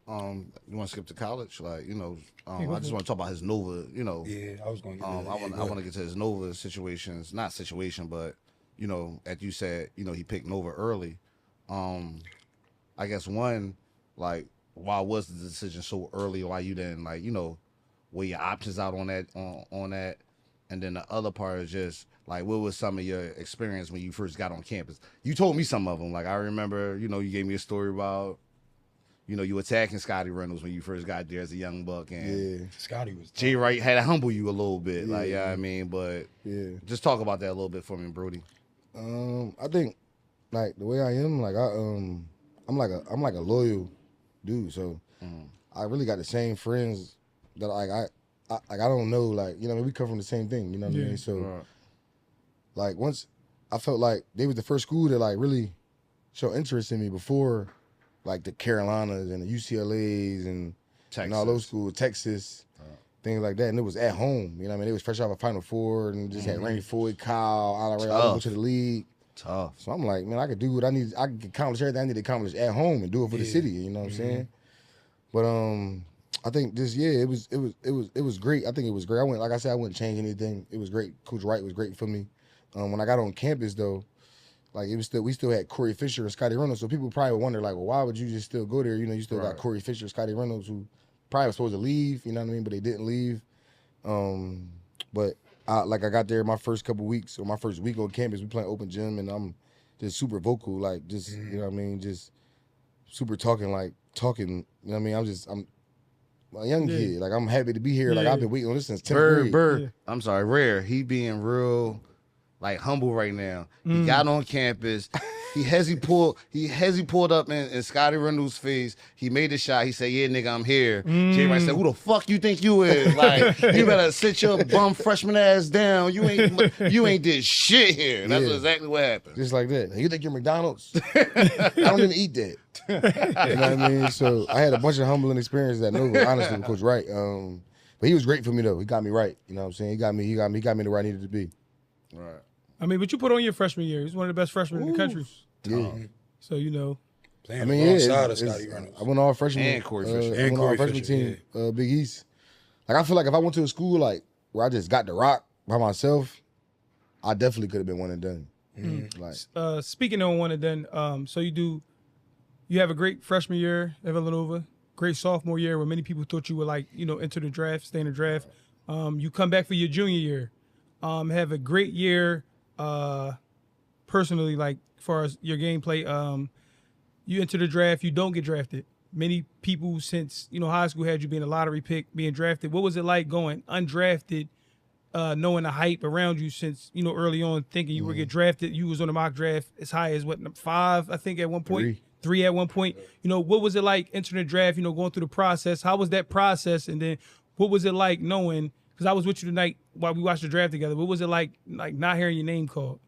You want to skip to college? Like, you know, I just want to talk about his Nova, you know. Yeah, I was going to get I want to get to his Nova situations. Not situation, but, you know, as you said, you know, he picked Nova early. I guess one, like, why was the decision so early? Why you didn't, like, you know, weigh your options out on that, on that? And then the other part is just, like, what was some of your experience when you first got on campus? You told me some of them. Like, I remember, you know, you gave me a story about, you know, you attacking Scotty Reynolds when you first got there as a young buck, and Scotty was Jay Wright had to humble you a little bit, like, you know what I mean? But just talk about that a little bit for me, Brody. I think like the way I am, like I'm like a loyal dude, so I really got the same friends that like I don't know, like, you know, I mean, we come from the same thing, you know what I mean? So like once I felt like they was the first school that like really showed interest in me before. Like the Carolinas and the UCLAs and all those schools, Texas, things like that. And it was at home. You know what I mean? They was fresh off a Final Four and just had Randy Foye, Kyle, Allen Ray, all to the league. Tough. So I'm like, man, I could do what I need. I could accomplish everything I need to accomplish at home and do it for the city. You know what I'm saying? But I think this year it was great. I think it was great. Like I said, I wouldn't change anything. It was great. Coach Wright was great for me. When I got on campus though, like we still had Corey Fisher and Scotty Reynolds, so people probably would wonder like, well, why would you just still go there? You know, you still got Corey Fisher, Scotty Reynolds, who probably was supposed to leave. You know what I mean? But they didn't leave. But I got there my first couple weeks or my first week on campus. We playing open gym, and I'm just super vocal, like just you know what I mean, just super talking. You know what I mean? a young kid. Like I'm happy to be here. Like I've been waiting on this since 10th grade. Bird. I'm sorry, Rare. He being real, like humble right now. He got on campus. He pulled up in Scotty Reynolds' face. He made the shot. He said, "Yeah, nigga, I'm here." Jay Wright said, "Who the fuck you think you is? Like, you better sit your bum freshman ass down. You ain't did shit here." That's exactly what happened. Just like that. You think you're McDonald's? I don't even eat that. You know what I mean? So I had a bunch of humbling experiences at Nova, honestly, with Coach Wright. But he was great for me though. He got me right. You know what I'm saying? He got me to where I needed to be. Right. I mean, but you put on your freshman year. He's one of the best freshmen in the country. Yeah. So, you know. Playing alongside of Scotty Reynolds. I went all freshman. And Corey Fisher. I went all freshman team, Big East. Like, I feel like if I went to a school, like, where I just got to rock by myself, I definitely could have been one and done. Like, speaking of one and done, so you have a great freshman year at Villanova, great sophomore year where many people thought you would, like, you know, enter the draft, stay in the draft. You come back for your junior year, have a great year personally, like, as far as your gameplay. You enter the draft, you don't get drafted. Many people since, you know, high school had you being a lottery pick, being drafted. What was it like going undrafted, knowing the hype around you since, you know, early on, thinking you would get drafted? You was on the mock draft as high as, what, 5, I think, at one point? 3 at one point. You know, what was it like entering the draft, you know, going through the process? How was that process? And then what was it like knowing, because I was with you tonight while we watched the draft together, what was it like not hearing your name called?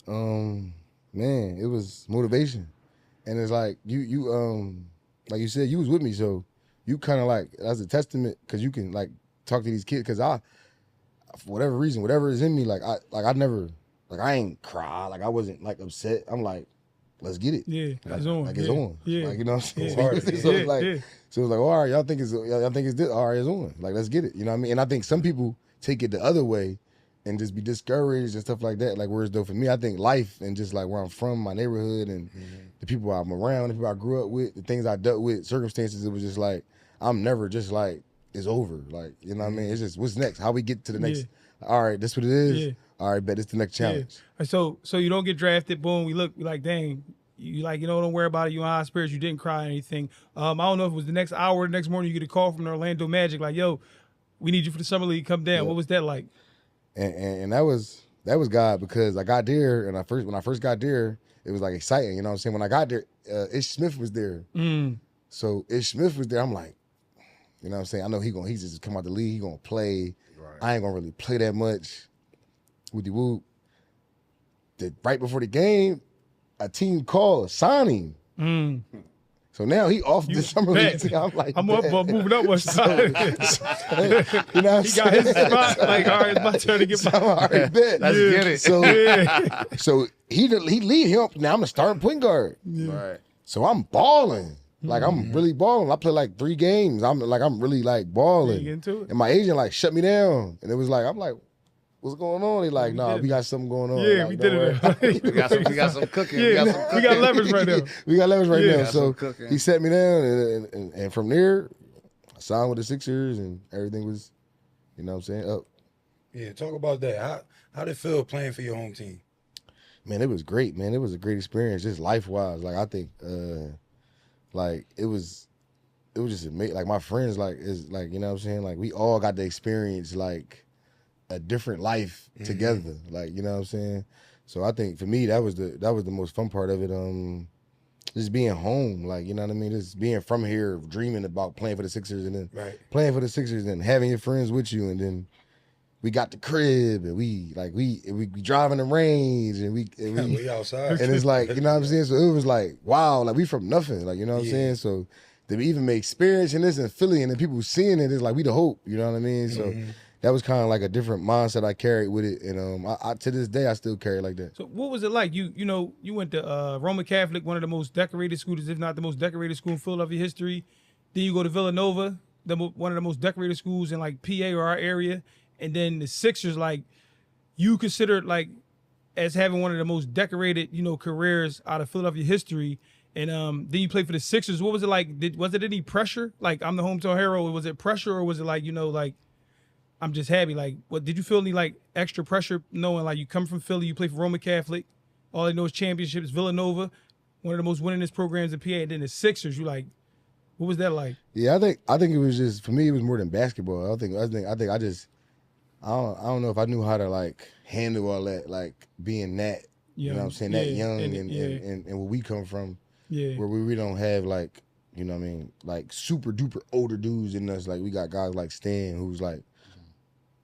Man, it was motivation. And it's like, you like you said, you was with me, so you kind of like, as a testament, because you can, like, talk to these kids, because I, for whatever reason, whatever is in me, I never, like, I ain't cry, like, I wasn't, like, upset. I'm like, let's get it. Yeah, like, it's on. Like, it's on. Yeah. Like, you know what I'm saying? Yeah. So it's like, so it's like, all right, y'all think it's this? All right, it's on. Like, let's get it. You know what I mean? And I think some people take it the other way and just be discouraged and stuff like that. Like, whereas though for me, I think life and just like where I'm from, my neighborhood, and the people I'm around, the people I grew up with, the things I dealt with, circumstances, it was just like, I'm never just like, it's over. Like, you know what I mean? It's just, what's next? How we get to the next, all right, this what it is? Yeah. All right, bet it's the next challenge. Yeah. So you don't get drafted, boom, we like, dang, you like, you know, don't worry about it, you in high spirits, you didn't cry or anything. I don't know if it was the next hour, the next morning, you get a call from the Orlando Magic, like, yo, we need you for the summer league, come down. What was that like? And that was God, because I got there, and when I first got there, it was like exciting, you know what I'm saying? When I got there, Ish Smith was there. So Ish Smith was there. I'm like, you know what I'm saying? I know he's just come out the league, he gonna play. Right. I ain't gonna really play that much. Woody whoop. Right before the game, a team called, signing. So now he off the summer league. I'm like, I'm up, moving up one side. You know what I'm saying? He got his spot. Like, all right, it's my turn to get my. All right, bet. Let's get it. So he lead him. Now I'm the starting point guard. Right. So I'm balling. Like, I'm really balling. I play like 3 games. I'm really like balling. Into it. And my agent like shut me down. And it was like, I'm like, what's going on? He like, nah, we got something going on. Yeah, like, we did it. We got some cooking. Yeah, we got leverage right now. We got leverage right now. Got So some cooking. he set me down, and from there, I signed with the Sixers, and everything was, you know what I'm saying, up. Yeah, talk about that. How did it feel playing for your home team? Man, it was great, man. It was a great experience, just life-wise. Like, I think, like, it was just amazing. Like, my friends, like, is like, you know what I'm saying? Like, we all got to experience, like, a different life together. Like, you know what I'm saying? So I think for me, that was the most fun part of it. Just being home, like, you know what I mean? Just being from here, dreaming about playing for the Sixers, and then playing for the Sixers, and having your friends with you, and then we got the crib, and we drive in the range, and we outside. And it's like, you know what I'm saying? So it was like, wow, like, we from nothing, like, you know what I'm saying? So to even be experiencing this in Philly, and then people seeing it, it's like, we the hope, you know what I mean? So that was kind of like a different mindset I carried with it, and I to this day I still carry it like that. So what was it like? You know, you went to Roman Catholic, one of the most decorated schools, if not the most decorated school in Philadelphia history. Then you go to Villanova, one of the most decorated schools in like PA or our area, and then the Sixers, like, you considered like as having one of the most decorated, you know, careers out of Philadelphia history. And then you played for the Sixers. What was it like? Was it any pressure? Like, I'm the hometown hero. Was it pressure, or was it like, you know, like, I'm just happy? Like, what did you feel any like extra pressure knowing like you come from Philly, you play for Roman Catholic, all they know is championships, Villanova, one of the most winningest programs in PA, and then the Sixers, you like, What was that like? Yeah, I think it was just for me. It was more than basketball. I don't know if I knew how to like handle all that, like being that. You know what I'm saying? That young and where we come from. Yeah. Where we really don't have like, you know what I mean, like super duper older dudes in us. Like we got guys like Stan who's like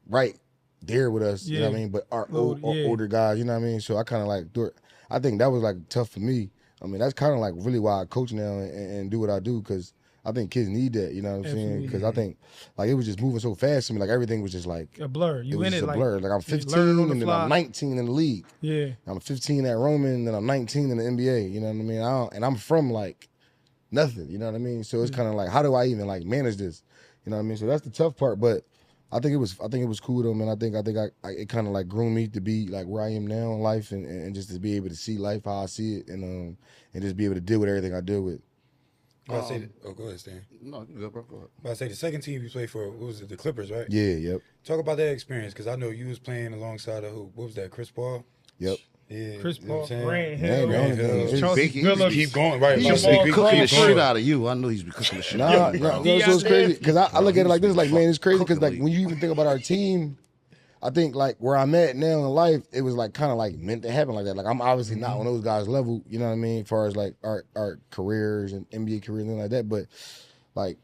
right there with us. You know what I mean? But our older guys. You know what I mean? So I kind of like do it. I think that was like tough for me. I mean, that's kind of like really why I coach now and do what I do, because I think kids need that, you know what I'm saying? Because I think, like, it was just moving so fast to me. Like, everything was just, like... a blur. You in it, like... a blur. Like, I'm 15, and then I'm 19 in the league. Yeah. I'm 15 at Roman, and then I'm 19 in the NBA, you know what I mean? And I'm from, like, nothing, you know what I mean? So it's kind of like, how do I even, like, manage this? You know what I mean? So that's the tough part, but I think it was cool, though, man. I think it kind of, like, groomed me to be, like, where I am now in life and just to be able to see life how I see it and just be able to deal with everything I deal with. Go ahead, Stan. No, good, bro. Go ahead. But I say the second team you played for, what was it, the Clippers, right? Yeah, yep. Talk about that experience, because I know you was playing alongside of who? What was that, Chris Paul? Yep. Yeah, Chris Paul, Grant Hill, Chauncey Billups. Keep going, right? He's been cooking the shit out of you. I know he's been cooking the shit out of you. No, so it's crazy, because I look at it like this, like, man, it's crazy, because, like, when you even think about our team, I think, like, where I'm at now in life, it was, like, kind of, like, meant to happen like that. Like, I'm obviously not on those guys' level, you know what I mean, as far as, like, our careers and NBA careers and things like that. But, like,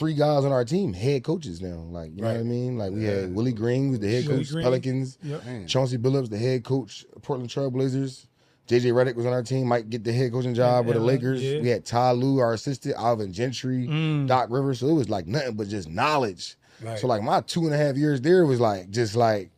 3 guys on our team, head coaches now. Like, you know what I mean? Like, we had Willie Green, was the head coach, Pelicans. Yep. Chauncey Billups, the head coach, Portland Trail Blazers. J.J. Redick was on our team, might get the head coaching job with the Lakers. Yeah. We had Ty Lue, our assistant, Alvin Gentry, Doc Rivers. So it was, like, nothing but just knowledge. Right. So, like, my 2.5 years there was, like, just, like,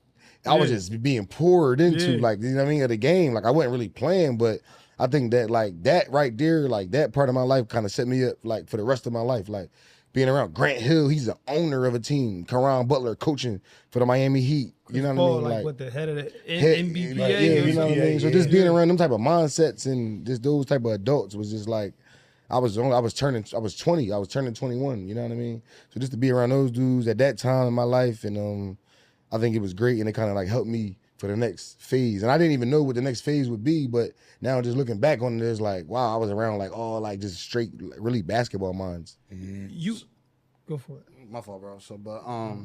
I was just being poured into, like, you know what I mean, of the game. Like, I wasn't really playing, but I think that, like, that right there, like, that part of my life kind of set me up, like, for the rest of my life. Like, being around Grant Hill, he's the owner of a team. Karan Butler coaching for the Miami Heat. You know what I mean? Like, what, the head of the NBPA? Yeah, you know what I mean? So just being around them type of mindsets and just those type of adults was just like, I was 20, I was turning 21, you know what I mean? So just to be around those dudes at that time in my life, and I think it was great, and it kind of like helped me for the next phase. And I didn't even know what the next phase would be, but now just looking back on it, it's like, wow, I was around like all like just straight, like, really basketball minds. Mm-hmm. You go for it. My fault, bro. So, but I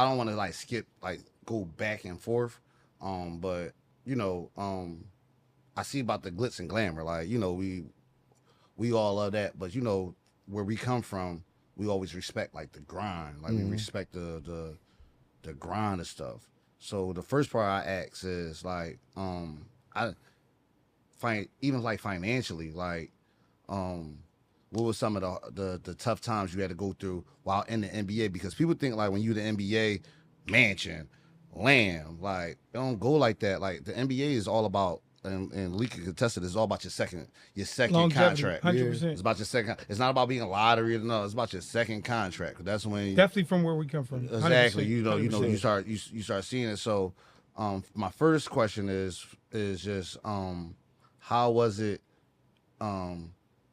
don't want to like skip, like go back and forth. But you know, I see about the glitz and glamour. Like, you know, we all love that, but you know, where we come from, we always respect like the grind. Like we respect the grind of stuff. So the first part I ask is like, I find even like financially, like, what was some of the tough times you had to go through while in the NBA? Because people think like when you the NBA, mansion, land, like it don't go like that. Like the NBA is all about, and Lee can contest it, it's all about your second contract. 100%. It's about your second. It's not about being a lottery. No, it's about your second contract. That's when definitely from where we come from. 100%. Exactly. You know, you start seeing it. So, my first question is just how was it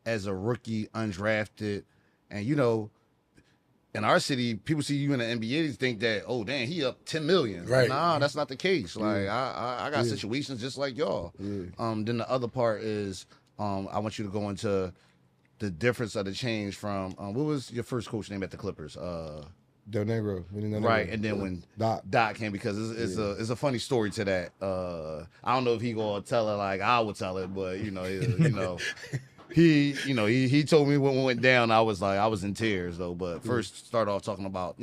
as a rookie, undrafted, and you know, in our city, people see you in the NBA, they think that, oh, damn, he up 10 million. Right. Nah, that's not the case. Like, I got situations just like y'all. Then the other part is, I want you to go into the difference of the change from, what was your first coach name at the Clippers? Del Negro. Right, and then when Doc came, because it's a funny story to that. I don't know if he gonna tell it like I would tell it, but you know, He told me when it went down, I was in tears though. But first, start off talking about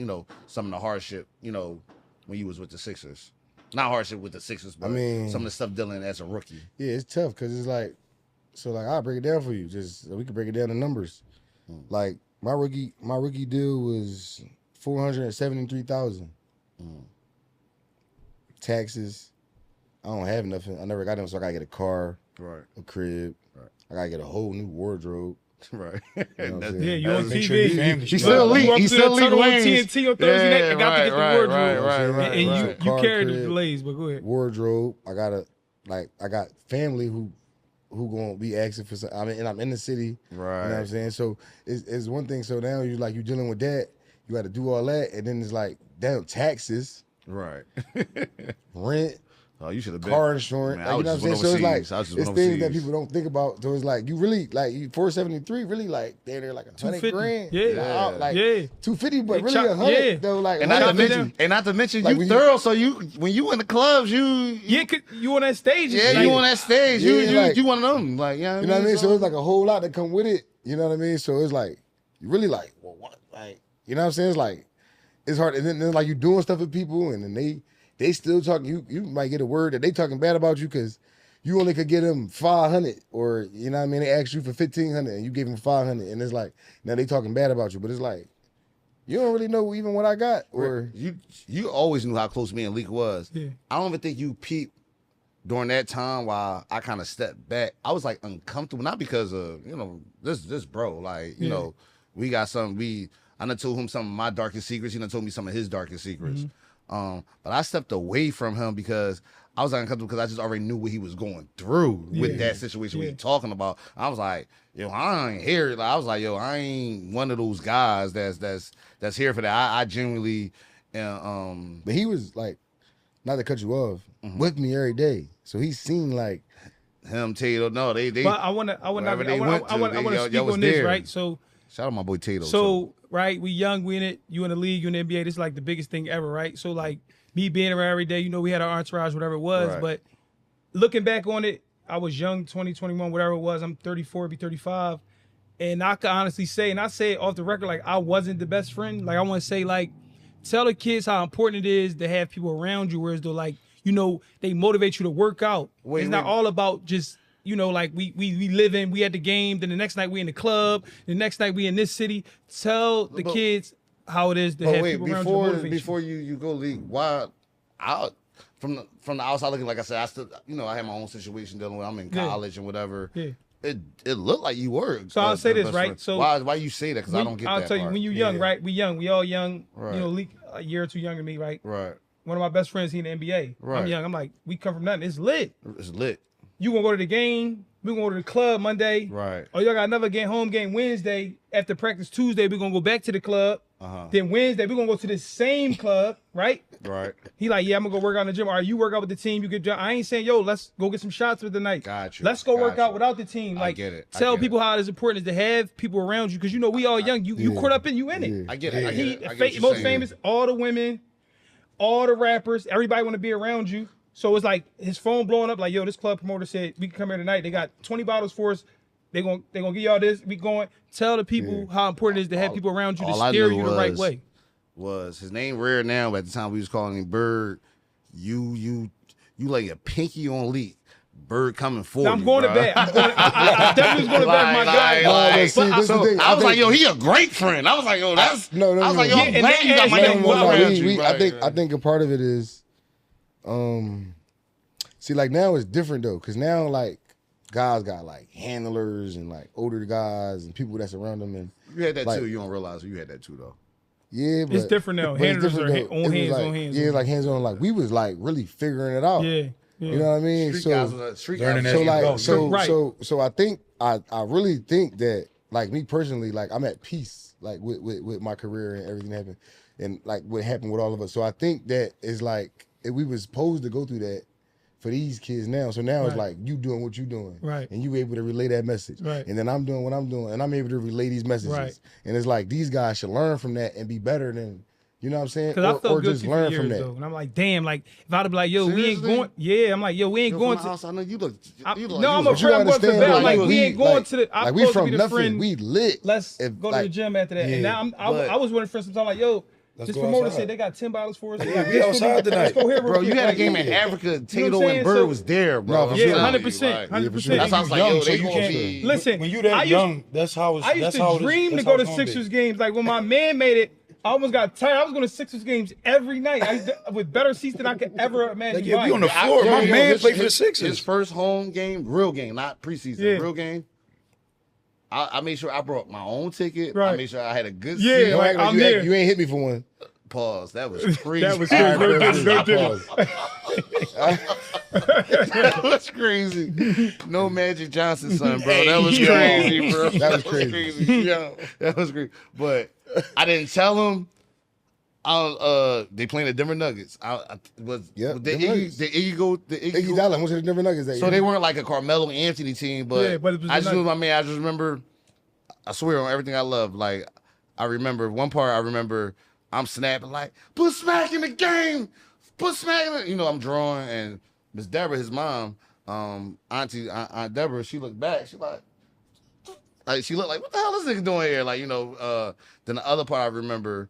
some of the hardship when you was with the Sixers. Not hardship with the Sixers, but some of the stuff dealing as a rookie. Yeah, it's tough because it's like, so like I'll break it down for you. Just we can break it down in numbers. Like my rookie deal was $473,000. Taxes, I don't have nothing. I never got them, so I gotta get a car, a crib. I gotta get a whole new wardrobe. Right. You on TV. He's still elite. He's still elite. On TNT on Thursday night. I got to get the wardrobe. Right. And you carried the delays, but go ahead. Wardrobe. I got family who gonna be asking for some. And I'm in the city. Right. You know what I'm saying? So it's one thing. So now you dealing with that. You got to do all that, and then it's like damn taxes. Right. Rent. Oh, you should have been. car insurance. Man, Like, you know what I'm saying? So it's like it's things that people don't think about. So it's like you really like 473 really like they're like 100 grand. Yeah. Like Yeah. 250, but They really chop- 100 yeah. though. Like And not to 150. mention, Like, you when thorough. So when you in the clubs, you You on that stage. yeah, like, you on that stage. Yeah, like- you one of them. Like, yeah, You know what I mean? So it's like a whole lot that come with it. You know what I mean? So it's like you really like, well, what? Like, you know what I'm saying? It's like it's hard. And then like you doing stuff with people, and then they still talking. You might get a word that they talking bad about you because you only could get them 500, or you know what I mean? They asked you for 1,500, and you gave them 500, and it's like now they talking bad about you, but it's like you don't really know even what I got, or you always knew how close me and Leak was. Yeah. I don't even think you peeped during that time while I kind of stepped back. I was like uncomfortable, not because of this bro. Like you know, we got something. I done told him some of my darkest secrets. He done told me some of his darkest secrets. But I stepped away from him because I was uncomfortable because I just already knew what he was going through with that situation we talking about. I was like, yo, I ain't here. Like, I was like, yo, I ain't one of those guys that's here for that. I genuinely, but he was like, not to cut you off, with me every day. So he's seen like him, Tato. No, they. But I want to speak on this, right? So shout out my boy Tato. So right, we young, we in it. You in the league, you in the NBA. This is like the biggest thing ever, right? So like me being around every day, we had our entourage, whatever it was. Right. But looking back on it, I was young, 20, 21, whatever it was. I'm 34, be 35, and I can honestly say, and I say it off the record, like I wasn't the best friend. Like I want to say, like tell the kids how important it is to have people around you, whereas though like they motivate you to work out. It's not all about just. Like we live in, we at the game, then the next night we in the club, the next night we in this city. Tell the kids how it is to have people around you to motivate before you go league, why from the outside looking, like I said, I still I had my own situation dealing with. I'm in college and whatever. Yeah. It looked like you were. So I'll say this, right? Friend. So why you say that? Because I don't get I'll that tell you, part. when you young, right? We young, we all young. Right. Leak a year or two younger than me, right? Right. One of my best friends, he in the NBA. Right. I'm young. I'm like, we come from nothing. It's lit. It's lit. You gonna go to the game? We gonna go to the club Monday. Right. Oh, y'all got another home game Wednesday. After practice Tuesday, we gonna go back to the club. Then Wednesday, we gonna go to the same club, right? Right. He like, yeah, I'm gonna go work out in the gym. All right, you work out with the team. You get. I ain't saying, yo, let's go get some shots for the night. Got you. Let's go work out without the team. Like, I get it. Tell people how it is important is to have people around you because we all young. You caught up in you in it. I get it. I get what you're Most saying. famous, all the women, all the rappers, everybody want to be around you. So it's like his phone blowing up, like, yo, this club promoter said we can come here tonight. They got 20 bottles for us. They gonna give y'all this. We going. Tell the people how important it is to have people around you to steer you the right way. Was his name rare now? But at the time we was calling him Bird. You like a pinky on leak. Bird coming for you. I'm going to bed. I definitely was going to bed, my guy. I was like, yo, he a great friend. I was like, yo, that's no. I was like, yo, I'm glad you got my name around you. I think a part of it is, see, like now it's different though, because now like guys got like handlers and like older guys and people that's around them, and you had that like, too. You don't realize you had that too though. Yeah, but it's different now. Handlers are on hands on hands. Yeah, like hands on. Like we was like really figuring it out. Yeah. You know what I mean? Street guys so I think I really think that like me personally, like I'm at peace like with my career and everything that happened, and like what happened with all of us. So I think that is like if we was supposed to go through that for these kids now. So now it's like you doing what you doing, right? And you able to relay that message, right? And then I'm doing what I'm doing, and I'm able to relay these messages, right? And it's like these guys should learn from that and be better than. You know what I'm saying? Because I felt just learn from that. Though. And I'm like, damn, like if I'd be like, yo, seriously? we ain't going. Yeah, I'm like, yo, we ain't going to. House, I know you look. No, I'm afraid I'm going to bed. I'm like, we ain't going to the. Like we from nothing. We lit. Let's go to the gym after that. And now I was running for some time like, yo. This promoter said they got 10 bottles for us. We outside tonight. Bro, you had a game in Africa. Tato and Bird was there, bro. Yeah, 100%. 100%. That's how I was like, yo, they gonna be. Listen, when you that young, that's how it's. I used to dream to go to Sixers games. Like when my man made it, I almost got tired. I was going to Sixers games every night with better seats than I could ever imagine. Yeah, we on the floor. My man played for the Sixers. His first home game, real game, not preseason, real game. I made sure I brought my own ticket. Right. I made sure I had a good seat. Yeah, like, I'm there. You ain't hit me for one. Pause. That was crazy. That was crazy. That was crazy. No Magic Johnson, son, bro. That was crazy, bro. That was crazy. Yeah, that was great. But I didn't tell him. They playing the Denver Nuggets. Was Yep, the Denver Nuggets. Iggy Dallas went to the Denver Nuggets that So year. they weren't like a Carmelo Anthony team, but, Yeah, but it was I the just knew Nuggets. my man. I just remember, I swear on everything I love. Like I remember one part. I remember I'm snapping like, put Smack in the game, put Smack in the, I'm drawing, and Miss Deborah, his mom, Aunt Deborah, she looked back. She she looked like, what the hell is this nigga doing here? Like, then the other part I remember,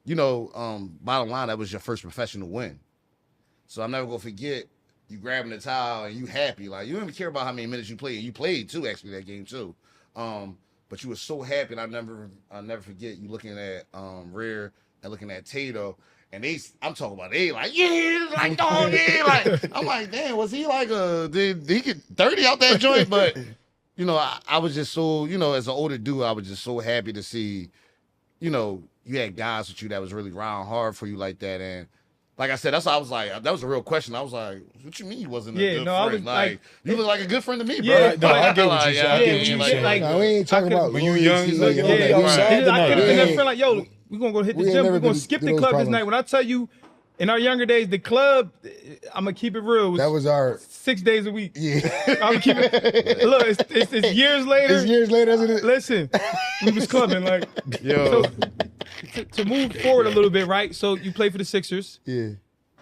bottom line, that was your first professional win. So I'm never gonna forget you grabbing the towel and you happy. Like, you don't even care about how many minutes you played. You played too, actually, that game too. But you were so happy, and I'll never forget you looking at Rare and looking at Tato. And I'm talking about they like, yeah, like dog, yeah, like I'm like, damn, was he like did he get 30 out that joint? But I was just so, as an older dude, I was just so happy to see, you had guys with you that was really round hard for you like that. And like I said, that's why I was like, that was a real question. I was like, what you mean you wasn't a good friend? I was like, you look like a good friend to me, bro. Yeah, No, I get what you said. I get what you yeah, said. like, No, we ain't talking about when you young, loyalty, like, like, yeah, all that. outside I the could have night. been Yeah. that friend like, yo, we're going to go hit the We ain't gym. never We're going been to skip through the those club this problems. night. When I tell you, in our younger days, the club, I'm going to keep it real. That was our 6 days a week. yeah. I'm keep it. Look, it's years later. It's years later, isn't it? Listen, we was clubbing. Like, Yo. so, to move forward a little bit, right? So you play for the Sixers. Yeah.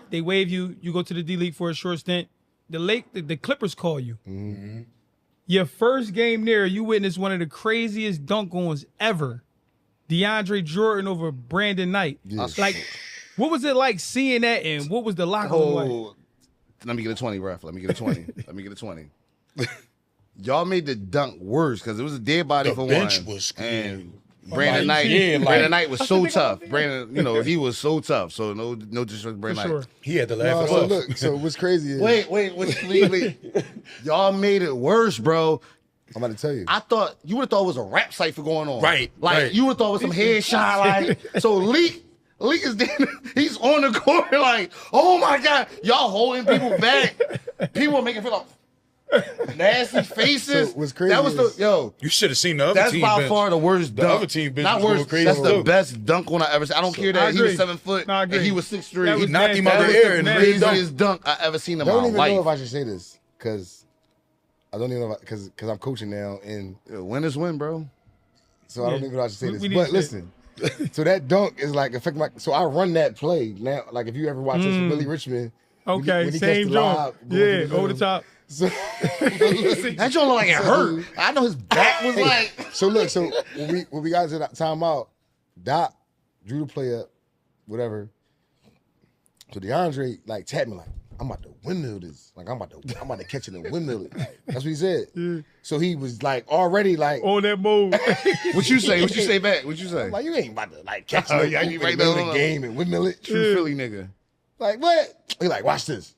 They waive you. You go to the D League for a short stint. The Clippers call you. Mm-hmm. Your first game there, you witnessed one of the craziest dunk-ons ever. DeAndre Jordan over Brandon Knight. Yeah. Like, what was it like seeing that, and what was the locker room like? Oh, let me get a 20, ref. Let me get a 20. Let me get a 20. Y'all made the dunk worse because it was a dead body The for bench one. was And scary. Brandon Like, Knight, yeah, like- Brandon Knight was so tough. Brandon, he was so tough. So no disrespect to For Brandon sure. Knight. He had to No, laugh it so off. look, so what's crazy is Wait. Y'all made it worse, bro. I'm about to tell you. I thought you would have thought it was a rap cipher going on. Right, Like right. you would have thought it was some headshot. Like so Leak is there, he's on the court like, oh my God, y'all holding people back. People are making feel like nasty faces. So what's crazy That was is- You should have seen the other that's team by bench. far the worst The dunk. other team bench Not was going worst. crazy That's the too. best dunk one I ever seen. I don't care I that he was agree. 7 foot No, I agree. and he was 6'3". That He was knocked him nasty. out of the That air was and nasty. really craziest dunk I ever seen in I don't my even life. know if I should say this because I don't even know because I'm coaching now, and Win is win, bro. so I don't even know if I should say We this. need But to- listen, so that dunk is like affect my. So I run that play now. Like if you ever watch this with Billy Richmond, Okay, when he same catch the joint. lob, going Yeah, to the over the rim. top. So, That joint look like it hurt. I know his back was like. so look, so when we got to that timeout, Doc drew the play up, whatever. So DeAndre like tapped me like, I'm about to windmill this. Like I'm about to catch it and windmill it. Like, that's what he said. So he was like already like, On that move. What you say? What you say back? What you say? like you ain't about to like catch Oh, it yeah, in you the right middle there, of the hold on. game and windmill it. True Philly nigga. Like what? He like watch this.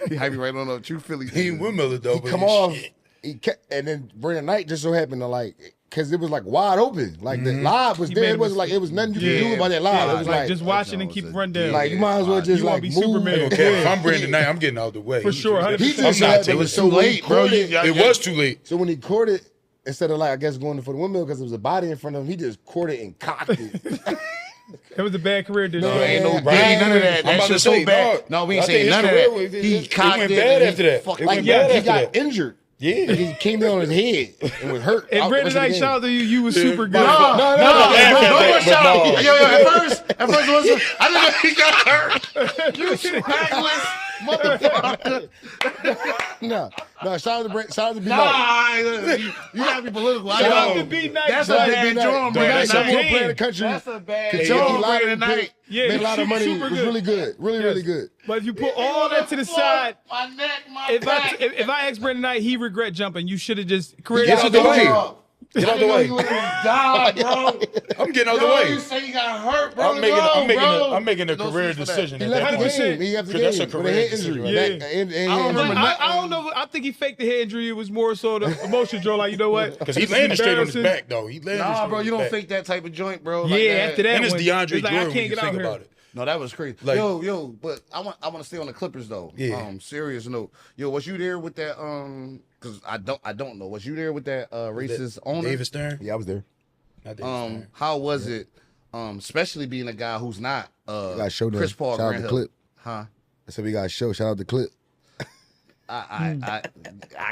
He had me right on the true Philly. He ain't nigga. windmill it though. He but come he off. shit. He kept, and then Brandon Knight just so happened to like, cause it was like wide open. Like the lob was He there. made It a wasn't like it was nothing you could Yeah. do about that lob. It was like, like, just watch it and keep run down. like you might as well just You wanna like be move. Superman. Okay, if I'm Brandon Knight, I'm getting out the way. For sure, 100%. He I'm just not had taking It was so too when he late, bro. caught it- It was too late. So when he caught it, instead of like I guess going for the windmill because there was a body in front of him, he just caught it and cocked it. That was a bad career No, decision. ain't no Right. bad, none of that. I'm That about shit to was so say, bad. dog. No, we ain't I think saying his none of career that. was- He it cocked went it. bad and after that. he fucking It went went Like bad he after got that. injured. Yeah. He came down on his head and was hurt. And out the Brandon rest of the Knight, game. shout out to you. You was super good. No, no, don't shout out. no. Yo, at first it was. I didn't know he got hurt. You backless motherfucker. No, shout out to B. Knight. Nah, you gotta be political. I Shout out know. to B Knight. That's a Shout out to bad B. Knight. drum, B. Brandon Knight, some more Knight. player in the country. That's a bad Could drum, tell he lied Brandon and Knight. Yeah, made a lot of money. super Was good. really good. Really good. But if you put all that to the side, My neck, my if back. I ask Brandon Knight, he regret jumping. You should have just career. Get out the way. Get out the way. You was gonna die, bro. I'm getting out the Yo, way. you say you got hurt, bro. I'm making a No career sense for that. decision. He at left that the point. game. He left the 'Cause that's game a with a career head decision injury. right That- there. and I don't remember I don't know. I think he faked the head injury. It was more so the emotion, Joe. Like, you know what? Because he This is landed straight on his embarrassing. back, though. He landed Nah, straight bro, on you his don't back. fake that type of joint, bro. Yeah, like that. after that And it's one, DeAndre it's like, Jordan I when can't you get out think here. about it. No, that was crazy. Like- yo, but I want to stay on the Clippers though. Yeah. Serious note. Yo, was you there with that? Because I don't know. Was you there with that racist owner? David Stern? Yeah, I was there. Not David Stern. How was it? especially being a guy who's not show Chris Paul. Shout out the clip. Huh? I said we got to show. Shout out the clip. I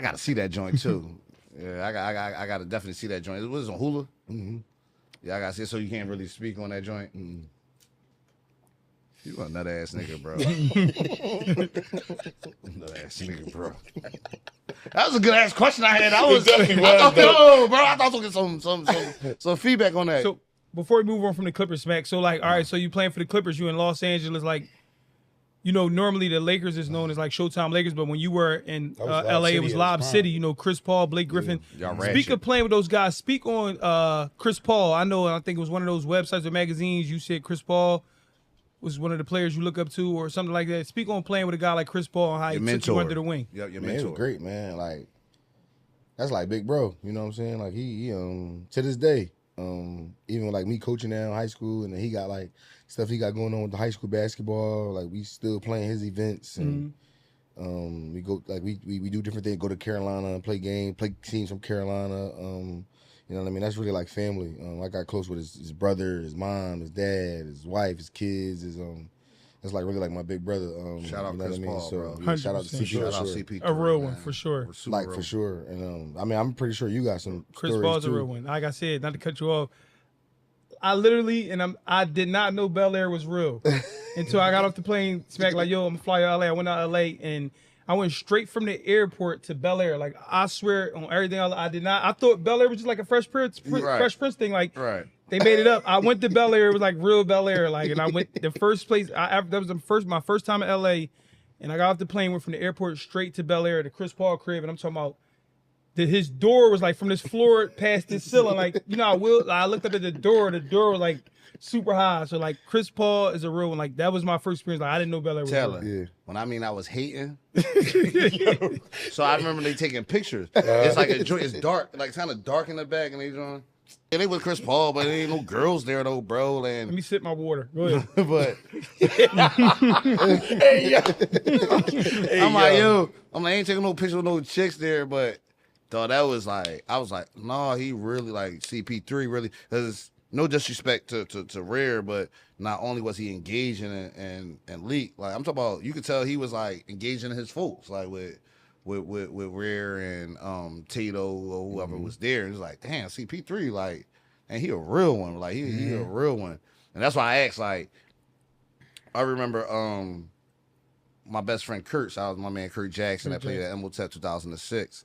got to see that joint too. Yeah, I got to definitely see that joint. It was on Hulu. Mm-hmm. Yeah, I got to see it, so you can't really speak on that joint. Mm. You a nut ass nigga, bro. Nut ass nigga, bro. That was a good ass question I had. I thought I was get some feedback on that. So before we move on from the Clippers, Smack. So like, all right, so you playing for the Clippers, you in Los Angeles, like, you know, normally the Lakers is known as like Showtime Lakers, but when you were in LA, it was Lob City. You know, Chris Paul, Blake Griffin. Yeah. Speak of playing with those guys. Speak on Chris Paul. I think it was one of those websites or magazines. You said Chris Paul was one of the players you look up to or something like that. Speak on playing with a guy like Chris Paul and how he took you under the wing. Yep, your man, mentor. He was great, man. Like, that's like big bro. You know what I'm saying? Like, he to this day, even like me coaching now in high school, and then he got like stuff he got going on with the high school basketball. Like, we still playing his events, and we go like we do different things. Go to Carolina and play teams from Carolina. You know what I mean? That's really like family. I got close with his brother, his mom, his dad, his wife, his kids. That's like really like my big brother. Shout out Chris Paul, so, bro. Yeah, shout out to CP. Shout out CP. A real one, for sure. Like, for sure. And I mean, I'm pretty sure you got some Chris stories Paul's too. a real one. Like I said, not to cut you off, I literally, I did not know Bel Air was real until I got off the plane, Smack, like, yo, I'm gonna fly to LA. I went out to LA, and I went straight from the airport to Bel Air. Like, I swear on everything, I did not. I thought Bel Air was just like a Fresh Prince thing. Like, they made it up. I went to Bel Air. It was like real Bel Air. Like, and I went the first place. That was my first time in LA, and I got off the plane, went from the airport straight to Bel Air, the Chris Paul crib, and I'm talking about his door was like from this floor past this ceiling. Like, you know, I looked up at the door. The door was like super high. So like, Chris Paul is a real one. Like, that was my first experience. Like, I didn't know Bel Air was real. Yeah. When I was hating, so I remember they taking pictures. It's like it's dark, like kind of dark in the back, and they doing. Yeah, they with Chris Paul, but there ain't no girls there though, bro. And Let me sip my water. Go ahead. but I'm like, I ain't taking no picture with no chicks there, but dog, that was like, I was like, nah, he really like CP3 really, because no disrespect to Rare, but not only was he engaging and Leak, like I'm talking about, you could tell he was like engaging his folks, like with Rare and Tato or whoever was there. It was like, damn, CP3, like, and he a real one, like he a real one, and that's why I asked. Like, I remember my best friend Kurt, shout out to my man Kurt Jackson that played at Emotep 2006.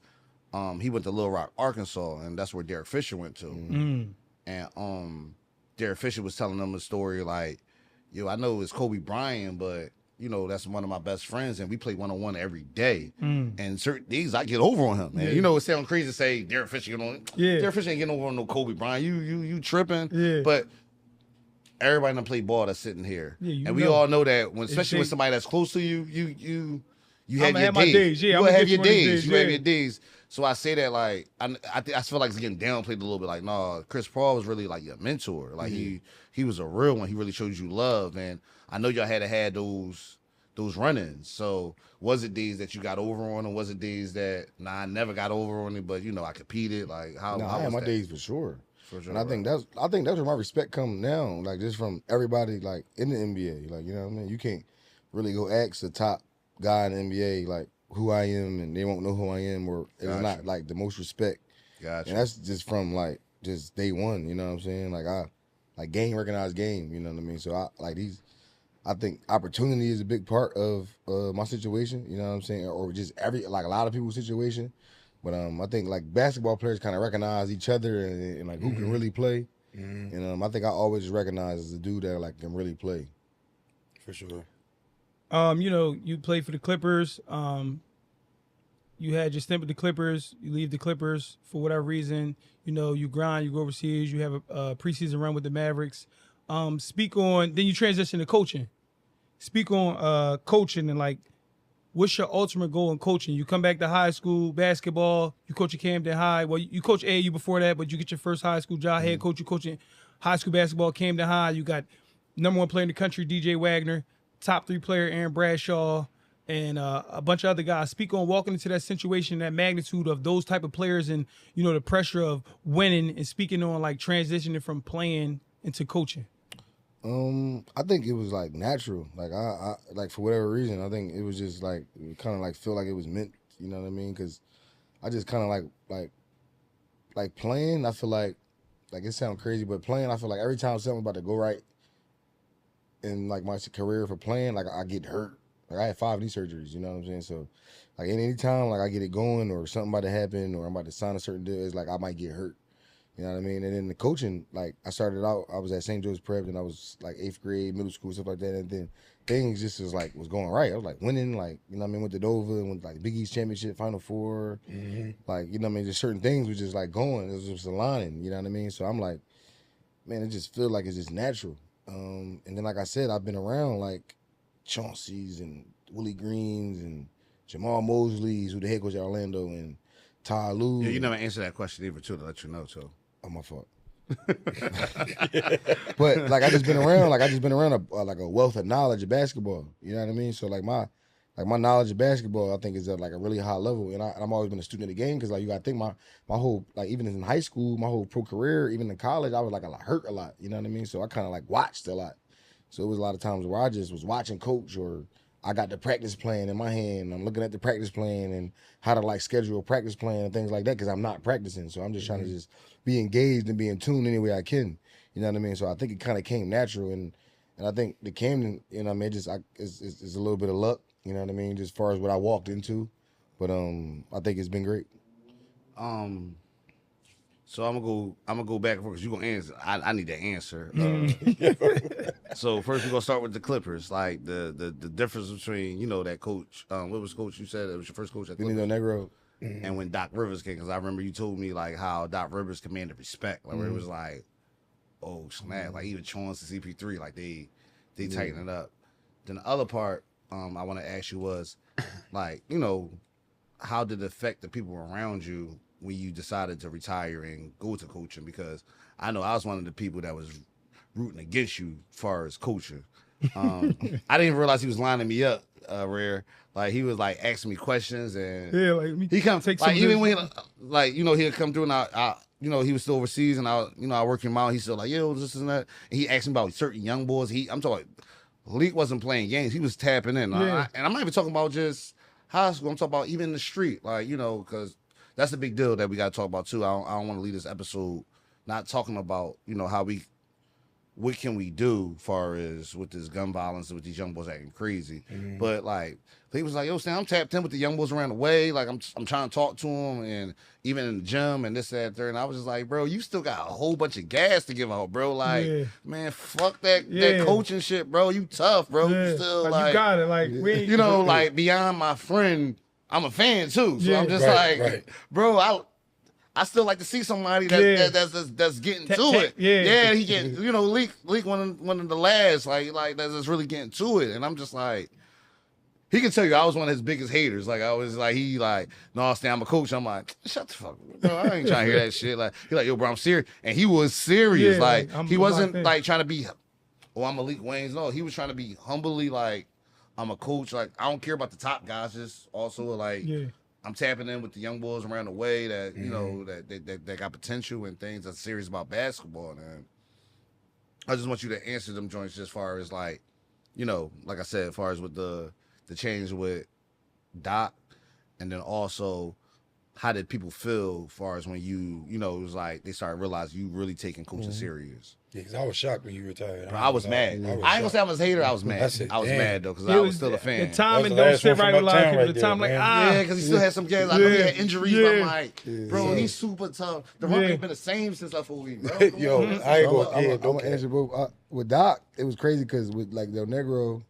He went to Little Rock, Arkansas, and that's where Derek Fisher went to. And Derek Fisher was telling them a story like, yo, I know it's Kobe Bryant, but you know, that's one of my best friends, and we play one-on-one every day. And certain days I get over on him, man. You know, it sounds crazy to say Derek Fisher, you know, Derek Fisher ain't getting over on no Kobe Bryant. You tripping. But everybody done play ball that's sitting here. And we all know that when, especially with somebody that's close to you, you have your days. You have your days. You have your days. So I say that like I feel like it's getting downplayed a little bit. Like, nah, Chris Paul was really like your mentor. Like he was a real one. He really showed you love, and I know y'all had to have those run-ins. So was it days that you got over on, or was it days that I never got over on it, but you know I competed? Like how? No, how I had was my that? days for sure. For sure. And I think that's where my respect comes now. Like, just from everybody like in the NBA. Like, you know what I mean? You can't really go ask the top guy in the NBA like who I am, and they won't know who I am, or it's not like the most respect. Gotcha. And that's just from like just day one. You know what I'm saying? Like game recognized game. You know what I mean? So I think opportunity is a big part of my situation. You know what I'm saying? Or just a lot of people's situation. But I think like basketball players kind of recognize each other and like who can really play. And I think I always recognize as a dude that like can really play. For sure. You know, you played for the Clippers. You had your stint with the Clippers. You leave the Clippers for whatever reason. You know, you grind, you go overseas. You have a preseason run with the Mavericks. Speak on, then you transition to coaching. Speak on coaching and like, what's your ultimate goal in coaching? You come back to high school basketball. You coach at Camden High. Well, you coach AAU before that, but you get your first high school job. Head coach, you coaching high school basketball, Camden High. You got #1 player in the country, DJ Wagner, top 3 player, Aaron Bradshaw, and a bunch of other guys. Speak on walking into that situation, that magnitude of those type of players, and you know the pressure of winning, and speaking on like transitioning from playing into coaching. I think it was like natural. Like I like for whatever reason, I think it was just like kind of like feel like it was meant. You know what I mean? Because I just kind of like playing. I feel like it sounds crazy, but playing, I feel like every time something's about to go right in like my career for playing, like I get hurt. Like I had 5 knee surgeries. You know what I'm saying? So like any time like I get it going or something about to happen or I'm about to sign a certain deal, it's like I might get hurt. You know what I mean? And then the coaching, like I started out, I was at St. Joe's Prep and I was like 8th grade, middle school, stuff like that. And then things just was going right. I was like winning, like, you know what I mean, went to Nova and went like Big East Championship, Final Four. Like, you know what I mean? Just certain things was just like going. It was just aligning, you know what I mean? So I'm like, man, it just feels like it's just natural. And then like I said, I've been around like Chauncey's and Willie Greens and Jamal Mosley's, who the head coach at Orlando, and Ty Lue. Yeah, you never answered that question either, too, to let you know, too. Oh, my fault. But like I just been around a wealth of knowledge of basketball. You know what I mean? So like my knowledge of basketball, I think is at like a really high level, and I'm always been a student of the game because like you got to think my whole like even in high school, my whole pro career, even in college, I was like hurt a lot. You know what I mean? So I kind of like watched a lot. So it was a lot of times where I just was watching coach or I got the practice plan in my hand. I'm looking at the practice plan and how to like schedule a practice plan and things like that because I'm not practicing. So I'm just trying to just be engaged and be in tune any way I can. You know what I mean? So I think it kind of came natural, and I think the Camden, you know what I mean, it's a little bit of luck. You know what I mean? Just as far as what I walked into, but I think it's been great. So I'm gonna go back and forth because you're gonna answer. I need to answer. So first we're gonna start with the Clippers. Like the difference between, you know, that coach. What was coach you said it was your first coach at Clippers? Negro. And when Doc Rivers came, because I remember you told me like how Doc Rivers commanded respect. Like where it was like, oh snap, like even Chauncey CP3, like they tighten it up. Then the other part I want to ask you was like, you know, how did it affect the people around you when you decided to retire and go to coaching? Because I know I was one of the people that was rooting against you as far as coaching. I didn't realize he was lining me up, Rare. Like he was like asking me questions and like he come take like even when like, you know, he'd come through and I you know, he was still overseas and I work him out. He's still like, yo, this and that. And he asked me about certain young boys. I'm talking Malik wasn't playing games. He was tapping in. And I'm not even talking about just high school. I'm talking about even in the street. Like, you know, because that's a big deal that we got to talk about too. I don't want to leave this episode not talking about, you know, what can we do as far as with this gun violence and with these young boys acting crazy. But like he was like, yo, Stan, I'm tapped in with the young boys around the way. Like I'm trying to talk to them and even in the gym and this, that, third. And I was just like, bro, you still got a whole bunch of gas to give out, bro. Like, man, fuck that coaching shit, bro. You tough, bro. You still like, you got it. Like you know, like beyond my friend, I'm a fan too. So I'm just bro, I still like to see somebody that's getting to it. Yeah, he get, you know, Leak one of the last like that's really getting to it, and I'm just like, he can tell you I was one of his biggest haters. Like I was like, he like, no, Stan, I'm a coach. I'm like, shut the fuck up, bro. I ain't trying to hear that shit. Like he like, yo, bro, I'm serious, and he was serious. Like he wasn't like trying to be, oh, I'm Maalik Wayns. No, he was trying to be humbly like, I'm a coach. Like I don't care about the top guys. Just also like. I'm tapping in with the young boys around the way that, you know, that got potential and things that's serious about basketball. And I just want you to answer them joints just as far as like, you know, like I said, as far as with the change with Doc, and then also how did people feel as far as when you know, it was like they started realizing you really taking coaching serious. Yeah, because I was shocked when you retired. Bro, I was mad. I ain't gonna say I was a hater. I was mad. I was mad though because I was still a fan. The timing don't sit right with a lot of people. The time like yeah, because he still had some games. I know he had injuries. But I'm like, bro, he's super tough. The run ain't been the same since FOE, bro. Yo, I ain't gonna answer. But with Doc, it was crazy because with like Del Negro.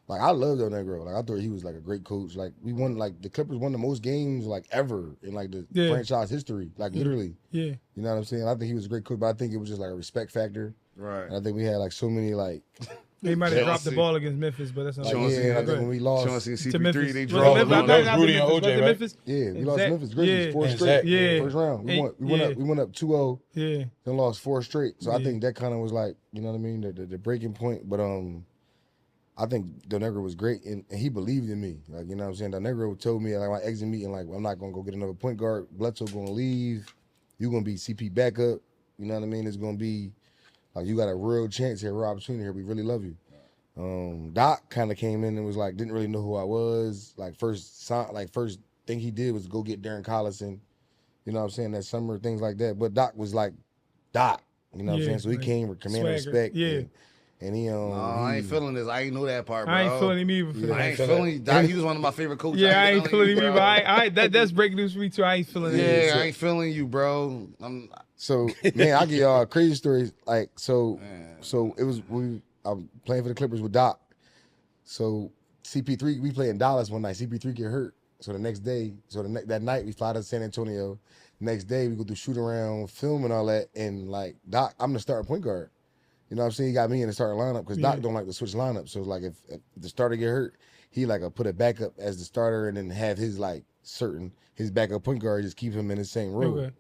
Like I love Del Negro. Like I thought he was like a great coach. Like we won, like the Clippers won the most games like ever in like the franchise history. Like literally. Yeah. You know what I'm saying? I think he was a great coach, but I think it was just like a respect factor. Right. And I think we had like so many like. They might have dropped the ball against Memphis, but that's not. Like, I think when we lost to Memphis, they dropped Rudy and OJ, right? Memphis? Yeah, we lost Memphis Grizzlies 4 straight. Yeah. First round. We went up 2-0. Yeah. Then lost 4 straight. So I think that kind of was like, you know what I mean, the breaking point. But I think Del Negro was great, and he believed in me. Like, you know what I'm saying? Del Negro told me at like my exit meeting, like, I'm not going to go get another point guard. Bledsoe going to leave. You're going to be CP backup. You know what I mean? It's going to be Like you got a real chance here, real opportunity here. We really love you. Doc kind of came in and was like, didn't really know who I was. Like first thing he did was go get Darren Collison. You know what I'm saying? That summer, things like that. But Doc was like, Doc. You know what I'm saying? So he came with command and respect. Yeah. And he I ain't feeling this. I ain't know that part, bro. I ain't feeling him either for that. I ain't feeling him. Doc, he was one of my favorite coaches. Yeah, I ain't feeling him either. That's breaking news for me too. I ain't feeling it. Yeah, I ain't feeling you, bro. So man, I give y'all crazy stories. Like so it was I'm playing for the Clippers with Doc. So CP3, we played in Dallas one night. CP3 get hurt. So the next day, that night we fly to San Antonio. Next day we go do shoot around, film and all that. And like Doc, I'm the starting point guard. You know what I'm saying? He got me in the starting lineup because Doc don't like to switch lineup. So it's like if the starter get hurt, he like put a backup as the starter and then have his his backup point guard, just keep him in the same role. Okay.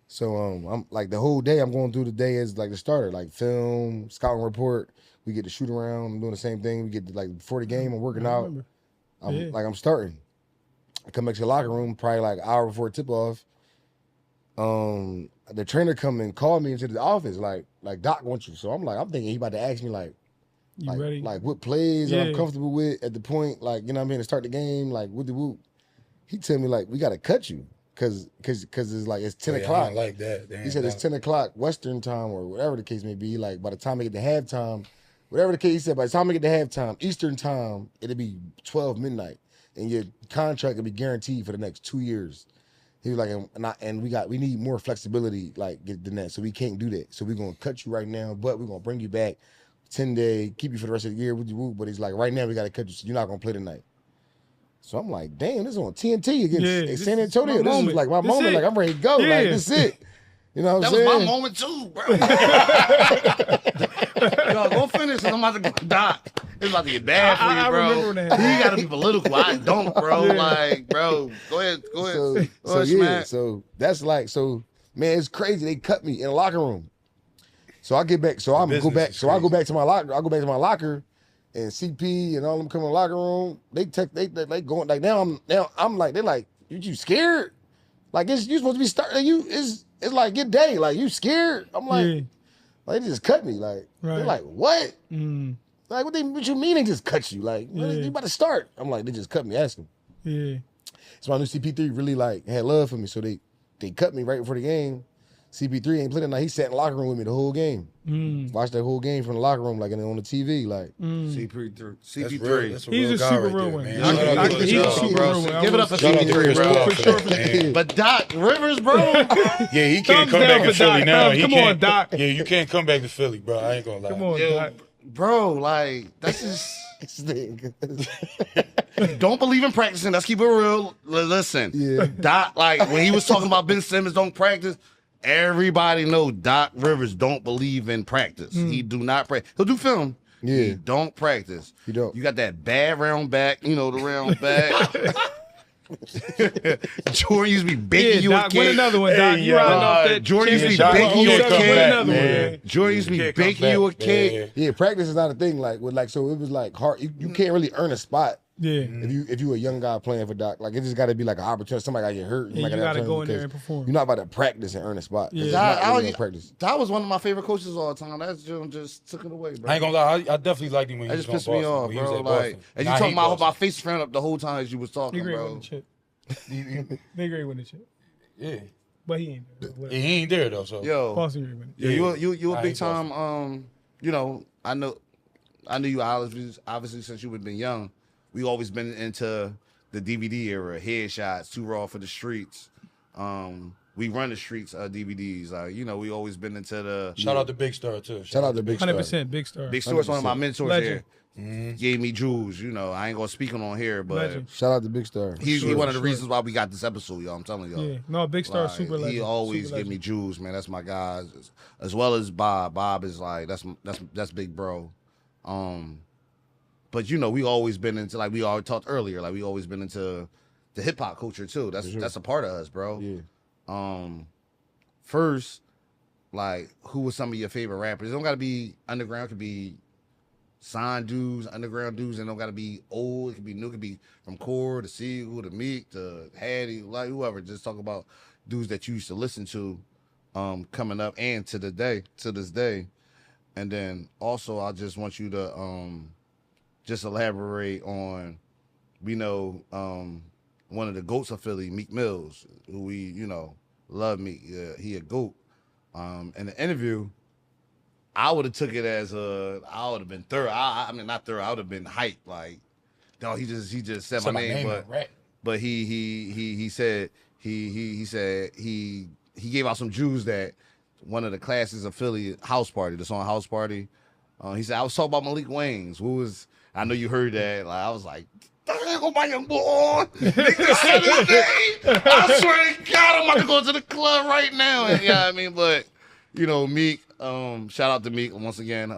So I'm like the whole day I'm going through the day as like the starter, like film, scouting report. We get to shoot around. I'm doing the same thing. We get to, like before the game, I'm working out. I'm starting. I come back to the locker room probably like an hour before tip off. The trainer come and call me into the office like Doc wants you. So I'm thinking he about to ask me like ready? Like what plays I'm comfortable with at the point, like, you know what I mean, to start the game, like what the whoop. He tell me like we gotta cut you because it's like it's 10 o'clock. I don't like that. He said it's 10 o'clock Western time or whatever the case may be. Like by the time I get to halftime, whatever the case, he said by the time I get to halftime, Eastern time, it'll be 12 midnight. And your contract will be guaranteed for the next 2 years. He was like, we need more flexibility than that, so we can't do that. So we're gonna cut you right now, but we're gonna bring you back 10-day, keep you for the rest of the year with you. But he's like, right now we gotta cut you, so you're not gonna play tonight. So I'm like, damn, this is on TNT against San Antonio. This is like my moment. Like I'm ready to go. Yeah. Like this is it. You know what I'm saying? That was my moment too, bro. Yo, go finish. I'm about to go Doc. It's about to get bad for you, bro. I remember that. You gotta be political. I don't, bro. Yeah. Like, bro, go ahead. So that's like, man, it's crazy. They cut me in the locker room. So I get back. So I go back. So I go back to my locker. I go back to my locker, and CP and all them come in the locker room. They going like now. I'm like, they're like, you scared? Like you supposed to be starting. It's like your day. Like you scared? I'm like, like they just cut me. Like they're like, what? Like what you mean they just cut you? Like you about to start? I'm like, they just cut me. Ask them. Yeah. So I knew CP3 really had love for me. So they cut me right before the game. CP3 ain't playing that night. He sat in the locker room with me the whole game. Watched that whole game from the locker room, like on the TV, like. CP3. He's a super real one. He's a super real one. Give it up for CP3, bro. For sure. But Doc Rivers, bro. Yeah, he can't come back to Philly now. Come on, Doc. Yeah, you can't come back to Philly, bro. I ain't gonna lie. Come on, Doc. Bro, like that's just. Don't believe in practicing. Let's keep it real. Listen, Doc, like when he was talking about Ben Simmons don't practice. Everybody know Doc Rivers don't believe in practice. He do not practice. He'll do film. Yeah. He don't practice. He don't. You got that bad round back, the round back. Jordan used to be baking you a cake. Win another one, Doc. You riding off that. Jordan used to be baking you a cake. Jordan used to be baking you a cake. Yeah, practice is not a thing. So it was like hard. You can't really earn a spot. Yeah. If you a young guy playing for Doc, like it just got to be like an opportunity. Somebody got to get hurt. You got to go in there and perform. You're not about to practice and earn a spot. Yeah. Practice. That was one of my favorite coaches all the time. That's just took it away, bro. I ain't gonna lie. I definitely liked him when he was on Boston. That just pissed me off, bro. Like, and you talking about my face frowned up the whole time as you was talking, bro. They agree with the shit. Yeah. But he ain't there. He ain't there though. So you a big time. I knew you obviously since you've been young. We always been into the DVD era, Headshots, Too Raw for the Streets. We run the streets DVDs. We always been into the. Shout out to Big Star too. Shout out to Big Star. 100% Big Star. Big Star's one of my mentors Legend. Here. Gave me jewels. I ain't gonna speak on here, but Legend. Shout out to Big Star. He's one of the reasons why we got this episode, y'all. I'm telling y'all. Yeah, no, Big Star super legend. He always give me jewels, man. That's my guy, as well as Bob. Bob is like that's big bro. But we always been into, like we already talked earlier, like we always been into the hip hop culture too. That's a part of us, bro. Yeah. First, like who was some of your favorite rappers? It don't gotta be underground, it could be signed dudes, underground dudes, and don't gotta be old, it could be new, it could be from Core to Seagull to Meek to Hattie, like whoever. Just talk about dudes that you used to listen to. coming up and to this day. And then also I just want you to just elaborate on, we know one of the GOATs of Philly, Meek Mills, who we, you know, love Meek. He a GOAT. In the interview, I would have took it as I would have been thorough. I mean, not thorough. I would have been hyped. Like, no, he just said my name, but he said he gave out some Jews that one of the classes of Philly house party, the song House Party. He said, I was talking about Maalik Wayns, who was, I know you heard that. Like, I was like, oh my young boy, nigga said his name. I swear to God, I'm about to go to the club right now. And, yeah, I mean, but, you know, Meek, shout out to Meek once again.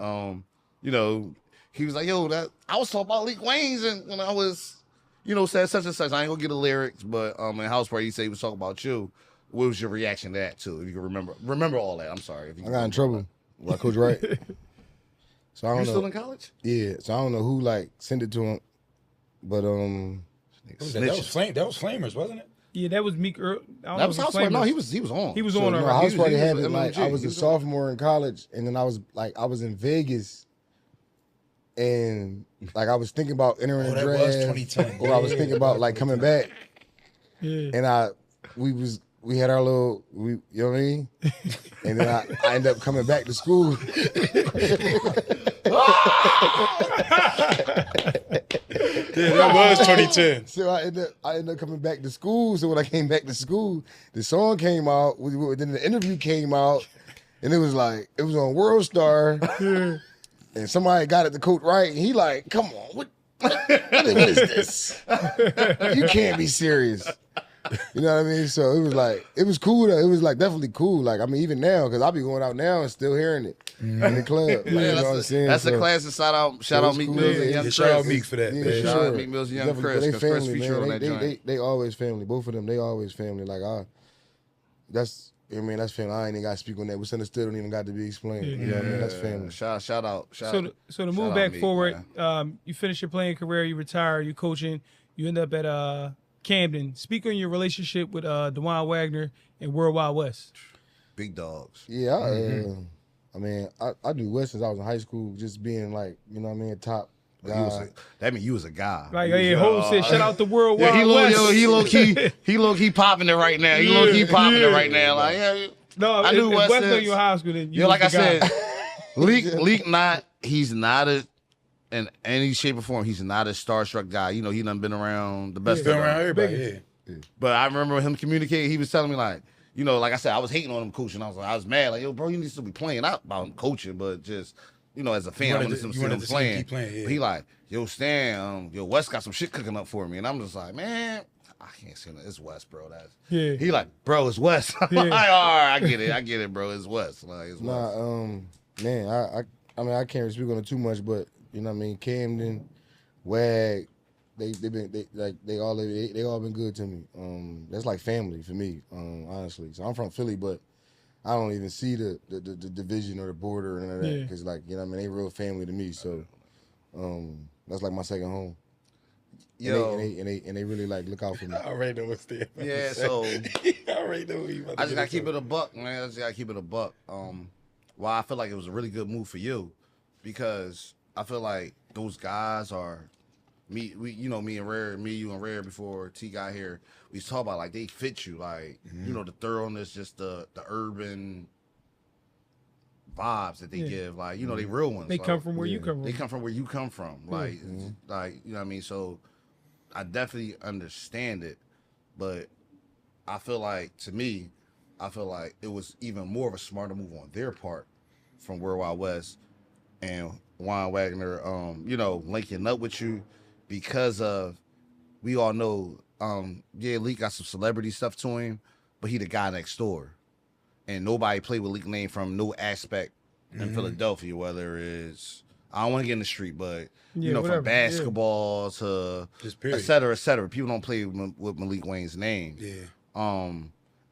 You know, he was like, yo, I was talking about Maalik Wayns and when I was, you know, said such and such. I ain't gonna get the lyrics, but in house party, he said he was talking about you. What was your reaction to that too? If you can remember all that. I'm sorry. If you I got in trouble. Like Coach Wright. So I don't you know. Still in college? Yeah. So I don't know who like sent it to him, but that was Flamers, wasn't it? Yeah, that was Meek. That was house party. No, he was on. He was so, on. No, house party happened. Like I was a sophomore in college, and then I was in Vegas, and like I was thinking about entering the draft. That was 2010. Or I was thinking about like coming back. Yeah. And we had our little, you know what I mean? And then I ended up coming back to school. Yeah, that was 2010. So I ended up coming back to school. So when I came back to school, the song came out. Then the interview came out, and it was on World Star. And somebody got it to Coach Wright, and he like, come on, what is this? You can't be serious. You know what I mean? So it was cool though. It was like definitely cool. Like, I mean, even now, because I'll be going out now and still hearing it in the club. Like, yeah, you know what I'm saying? That's a classic shout out Meek Mills and Young Chris. Shout out Meek for that. Yeah, Shout out Meek Mills and Young Chris. They family, Chris featured on that joint. They always family. Both of them, they always family. Like, that's family. I ain't even got to speak on that. What's understood don't even got to be explained. You know what I mean? That's family. Shout out. So to move back forward, you finish your playing career, you retire, you coaching, you end up at Camden. Speak on your relationship with DeJuan Wagner and Worldwide West. Big dogs. Yeah, I mean, I do West since I was in high school, just being like, you know what I mean, top guy. That mean you was a guy. Like, yeah, Ho said, shout out to Worldwide West. He low key popping it right now. He low key popping it right now. Like, yeah. No, I knew West knew you in high school. Then you like I said, Leak he's not in any shape or form, he's not a starstruck guy. You know, he done been around the best. Been around everybody, yeah. But I remember him communicating. He was telling me like, you know, like I said, I was hating on him coaching. I was mad. Like, yo, bro, you need to be playing out about him coaching, but just, you know, as a fan, I wanted to see him playing. Yeah. But he like, yo, Stan, yo, West got some shit cooking up for me, and I'm just like, man, I can't say that. It's West, bro. He like, bro, it's West. I'm like, all right, I get it, bro. It's West. Like, it's West. Man, I mean, I can't speak on it too much, but you know what I mean, Camden, Wag, they all been good to me. That's like family for me, honestly. So I'm from Philly, but I don't even see the division or the border or none of that, because like, you know what I mean, they real family to me. So that's like my second home. Yo, and they really like look out for me. I already know what's there. Yeah, so I already know what you about to I just gotta keep it a buck, man. I just gotta keep it a buck. Why I feel like it was a really good move for you, because I feel like those guys are me and you and Rare before T got here. We talk about like they fit you, like you know, the thoroughness, just the urban vibes that they give, like, you know, they real ones. They come from where you come from. They come from where you come from, like like, you know what I mean. So I definitely understand it, but I feel like, to me, it was even more of a smarter move on their part from Worldwide West and Juan Wagner, you know, linking up with you, because of, we all know, Leak got some celebrity stuff to him, but he the guy next door. And nobody played with Leak name from no aspect in Philadelphia, whether it's, I don't want to get in the street, but, you know, whatever, from basketball to et cetera, et cetera. People don't play with Maalik Wayns' name. Yeah.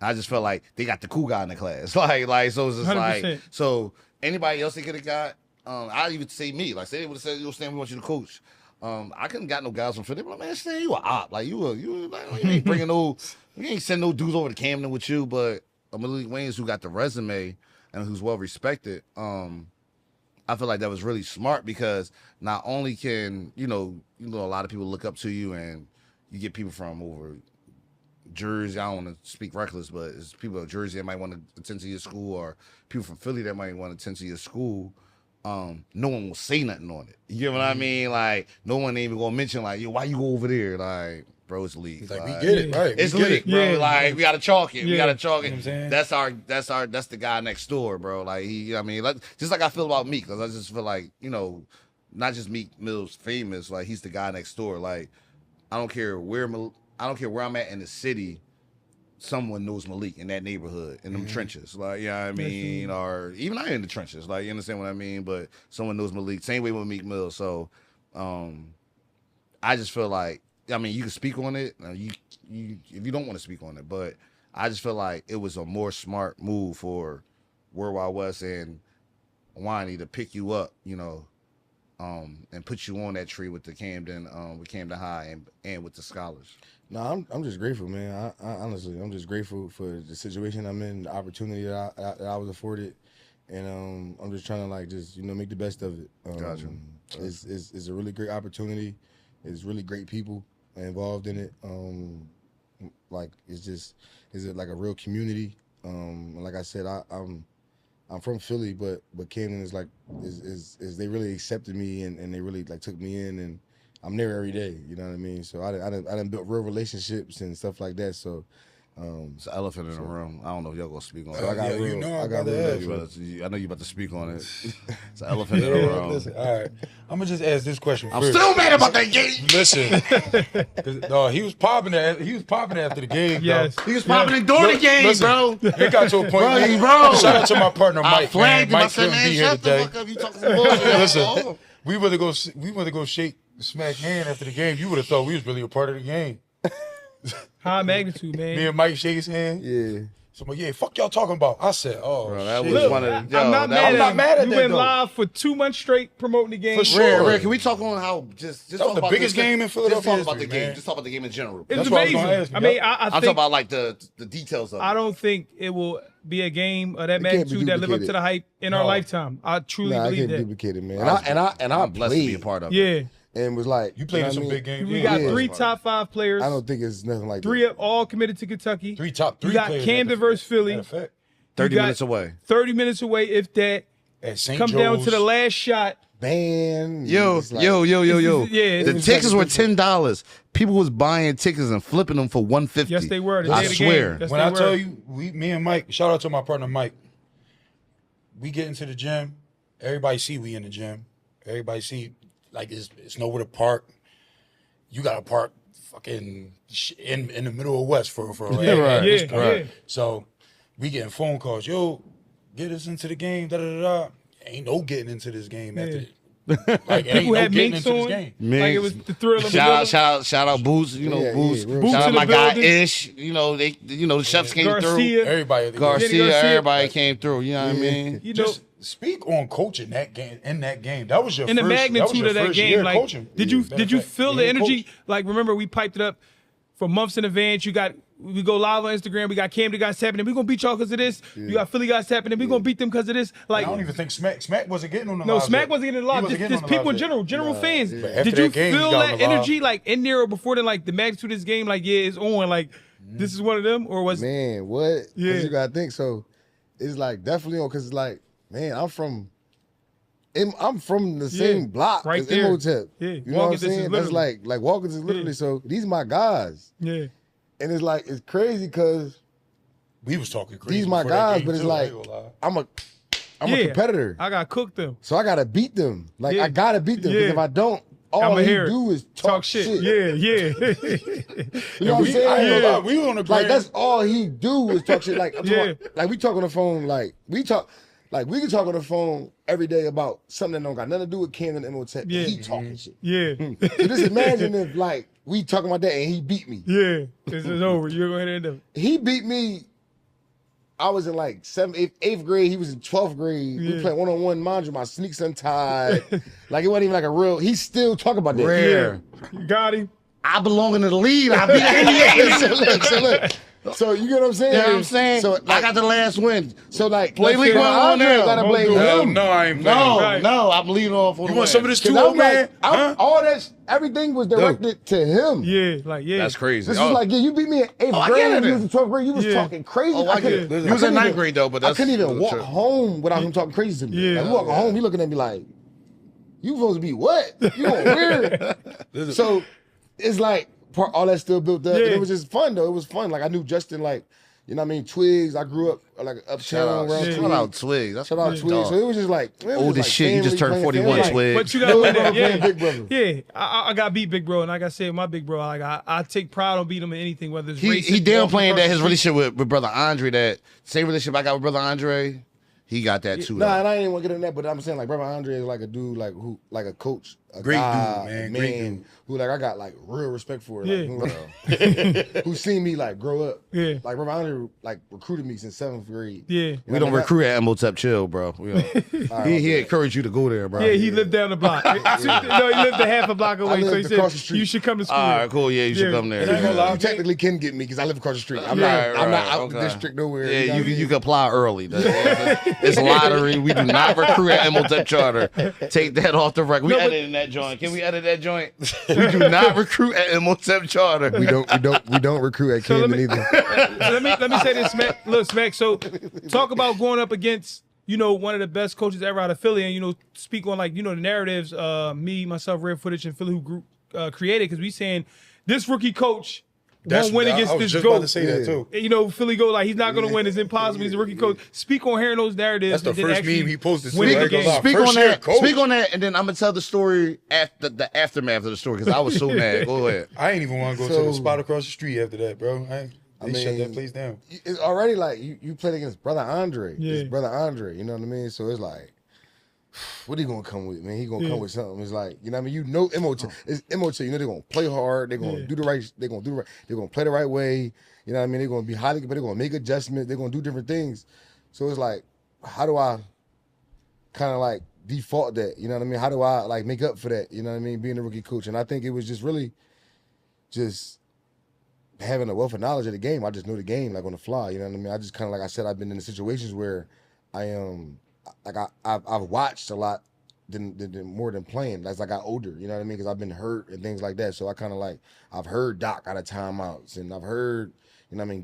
I just felt like they got the cool guy in the class. Like so it's just 100%. like, so anybody else they could have got, I even say me, like, say they would have said, yo, Stan, we want you to coach. I couldn't got no guys from Philly. But man, Stan, you a op. Like, you ain't bringing you ain't sending no dudes over to Camden with you, but Maalik Wayns who got the resume and who's well respected, I feel like that was really smart because not only can you know a lot of people look up to you and you get people from over Jersey. I don't want to speak reckless, but it's people in Jersey that might want to attend to your school, or people from Philly that might want to attend to your school. No one will say nothing on it. You get what I mean? Like no one ain't even gonna mention like, yo, why you go over there? Like, bro, it's league. Like, we get it, right? It's league, bro. Yeah. Like we gotta chalk it. We Yeah. gotta chalk You know it. what I'm saying? That's the guy next door, bro. Like he, you know what I mean, like, just like I feel about Meek, because I just feel like not just Meek Mill's famous. Like he's the guy next door. Like I don't care where I'm at in the city. Someone knows Malik in that neighborhood, in them trenches. Like, you know what I mean? Or even I in the trenches. Like, you understand what I mean? But someone knows Malik. Same way with Meek Mill. So, I just feel like, I mean, you can speak on it. You if you don't want to speak on it. But I just feel like it was a more smart move for World Wide West and Wani to pick you up, and put you on that tree with the Camden High and with the scholars. No, I'm just grateful, man. I honestly, I'm just grateful for the situation I'm in, the opportunity that I was afforded, and I'm just trying to like just make the best of it. Gotcha. It's a really great opportunity. It's really great people involved in it. Like it's like a real community. Like I said, I'm from Philly, but Camden is like is they really accepted me and they really like took me in, and I'm there every day. You know what I mean? So I done built real relationships and stuff like that. So it's an elephant in the room. I don't know if y'all gonna speak on it. I got yeah, real. you know I got real. I know you about to speak on it. It's an elephant in the room. Listen, all right. I'm gonna just ask this question I'm first. still mad about that game. Listen, no, he was popping after the game. Yes. Dog. He was popping it during the game, Listen, bro. It got to a point. Bro. Shout out to my partner I Mike. flagged him. I Mike said, couldn't man, be here shut the today. fuck up. You talking some bullshit. Listen, we went to go shake smack hand after the game. You would have thought we was really a part of the game. High magnitude, man. Me and Mike shake his hand. Yeah. Somebody, yeah, fuck y'all talking about. I said, oh, Bro, that shit. was Look, one of I'm yo, not that mad was- at not mad at you that, went though. live for 2 months straight promoting the game. For sure. Rare, can we talk on how just That talk was the about biggest game in Philadelphia Just talk about the history, game. man. Just talk about the game in general. It was That's what I was amazing. gonna ask you. I mean, Yep. I I'm talking think about like the details of it. I don't think it will be a game of that It can't be magnitude that live up to duplicated. the hype in our No. lifetime. I truly Nah, I believe can't that. duplicate it, man. And I I'm blessed to be a played part of it. Yeah, and was like, You played know in some what I big mean? games. we Yeah. got Yeah. 3 top 5 players. I don't think it's nothing like 3 that. all committed to Kentucky. Three top You three got players Camden at the- versus Philly. matter of fact, 30 You got- minutes away. 30 minutes away, if that. at St. Come down to the Joe's. last shot. Band. Yo, it's like- yo. Yeah, The it's tickets like were a different- $10. People was buying tickets and flipping them for $150. Yes, they were. The I day of the swear. game. Yes, When they I were. tell you, me and Mike, shout out to my partner Mike. We get into the gym. Everybody see we in the gym. Everybody see like it's nowhere to park. You got to park fucking in the middle of West for Yeah, right. yeah, Right. yeah. So we getting phone calls. Yo, get us into the game. Da da da da. Ain't no getting into this game after. Like ain't People no had getting minks into this on. game. Like it was the thrill of Shout out Boots, Yeah, Boots. yeah, real Shout out in my the guy building. Ish. The chefs came through. Garcia. Everybody. Garcia, Garcia. everybody came through. You know what I mean? You know, Just speak on coaching that game. In that game, that was your in the first, magnitude of that first game, year like, coaching. did you Matter of fact, feel you the ain't energy? coached. Like, remember we piped it up for months in advance. We go live on Instagram. We got Camden guys happening. We gonna beat y'all because of this. You got Philly guys happening. We gonna beat them because of this. Like, I don't even think Smack wasn't getting on the no, live Smack yet. wasn't getting He live. wasn't Just getting on the people in live general yet. fans. After Did you that game, he feel got on that the live. energy like in there or before then? Like the magnitude of this game, like it's on. Like this is one of them, or was Man, what? 'Cause Yeah. you gotta think. So it's like definitely on because it's like, man, I'm from the same block right as there. Imhotep. Yeah, You know what I'm walking distance, saying? That's literally. like walking is literally. So these my guys, yeah. and it's like it's crazy because We was talking crazy. these my before that guys, game, but it's too, I like ain't gonna lie. I'm Yeah. a competitor, I got cooked them. so I gotta beat them. Like Yeah. I gotta beat them because Yeah. if I don't, all I'ma he hear it. do is Talk shit. Yeah, yeah. You know what I'm I ain't saying? gonna lie, we was on the Like ground. that's all he do is talk shit. Like I'm talking Yeah. about, like we talk on the phone. Like we can talk on the phone every day about something that don't got nothing to do with Camden and Imhotep. Yeah. He talking shit. Yeah. So just imagine if like we talking about that and he beat me. Yeah. This is over. You're going to end up. He beat me. I was in like 8th grade. He was in 12th grade. We Yeah. playing one-on-one, mind you, my sneaks untied. Like it wasn't even like a real. He still talk about that. Rare. You got him. I belong in the lead. I beat the so look, So you get what I'm saying? You know what I'm saying? So I got the last win. So like, Play League One on there. Gotta blame Hell him. no, I ain't playing. No, I'm leading off on You the want some of win. this 'Cause too, I'm old man? like, all that, everything was directed to him. Yeah. That's crazy. This was like, yeah, you beat me in 8th I grade, get and it. you was in 12th grade. You was talking crazy. Oh, I get couldn't- it. You was in couldn't 9th even- grade though, but I that's couldn't even walk true. home without him talking crazy to me. Yeah. Like, we walking home, he looking at me like, you supposed to be what? You weird. So it's like all that still built up. Yeah. And it was just fun though. It was fun. Like I knew Justin, like, you know what I mean? Twigs. I grew up like uptown around Twigs. Shout out Twigs. That's Shout out Twigs. So it was just like old as shit. You just turned 41, Twigs. But you got to win that. Playing Yeah. Big Brother. Yeah, I got beat Big Bro, and like I said, my Big Bro, like I take pride on beating him in anything, whether it's He racing, downplaying that his walking relationship with brother Andre, that same relationship I got with brother Andre, he got that too. Nah, though. and I didn't want to get in that, but I'm saying like Brother Andre is like a dude like who like a coach, a Great guy, dude, man. a Great dude. who like I got like real respect for. Yeah. Like, who seen me like grow up. Yeah. Like Brother Andre like recruited me since 7th grade. Yeah. You We know, don't like, recruit at Emotep Chill, bro. We don't. he encouraged you to go there, bro. Yeah, he lived down the block. No, he lived a half a block away, so he lived said across the street. you should come to school. All right, cool. Yeah, you should Yeah. come there. And I ain't gonna lie, You technically can get me because I live across the street. I'm Right, not right, out the okay. district nowhere. Yeah, know what I you mean? can apply early. It's lottery. We do not recruit at Emotep Charter. Take that off the record. We editing that joint. Can we edit that joint? We do not recruit at Emotep Charter. We don't recruit at So let Camden me- either. let me say this, Smack. Look, Smack. So talk about going up against one of the best coaches ever out of Philly, and speak on like the narratives. Me, myself, Rare Footage, and Philly who group created, because we saying this rookie coach won't win against I was this just GOAT. about to say that too. Philly go like he's not going to win. It's impossible. He's a rookie coach. Speak on hearing those narratives. That's the and then first actually meme he posted. winning too. the game. Speak First on year that. coach. Speak on that, and then I'm gonna tell the story after the aftermath of the story because I was so mad. Go ahead. I ain't even want to go to So- the spot across the street after that, bro. They shut that place down. It's already like you played against Brother Andre. Yeah. It's Brother Andre, you know what I mean? So it's like, what he gonna come with, man? He gonna come with something. It's like, you know what I mean? MOT. It's MOT. They're gonna play hard. They're gonna do the right. They're gonna play the right way. You know what I mean? They're gonna be highly, but they're gonna make adjustments. They're gonna do different things. So it's like, how do I kind of like default that? You know what I mean? How do I like make up for that? You know what I mean? Being a rookie coach, and I think it was just really, just having a wealth of knowledge of the game. I just know the game like on the fly. You know what I mean? I just kind of like I said, I've been in the situations where I am like I've watched a lot than more than playing as I got older. You know what I mean? Because I've been hurt and things like that. So I kind of like I've heard Doc out of timeouts, and I've heard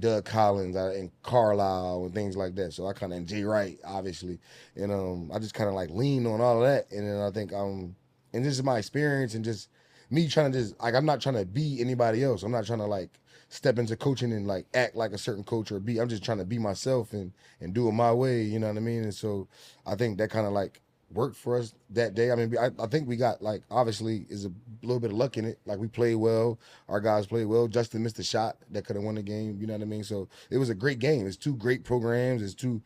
Doug Collins and Carlisle and things like that. So I kind of and Jay Wright obviously, and I just kind of like lean on all of that. And then I think and this is my experience and just me trying to just like I'm not trying to be anybody else. I'm not trying to like step into coaching and like act like a certain coach or I'm just trying to be myself and do it my way, you know what I mean? And so I think that kind of like worked for us that day. I mean, I think we got like obviously is a little bit of luck in it. Like we played well, our guys played well. Justin missed a shot that could have won the game, you know what I mean? So it was a great game. It's two great programs. It's two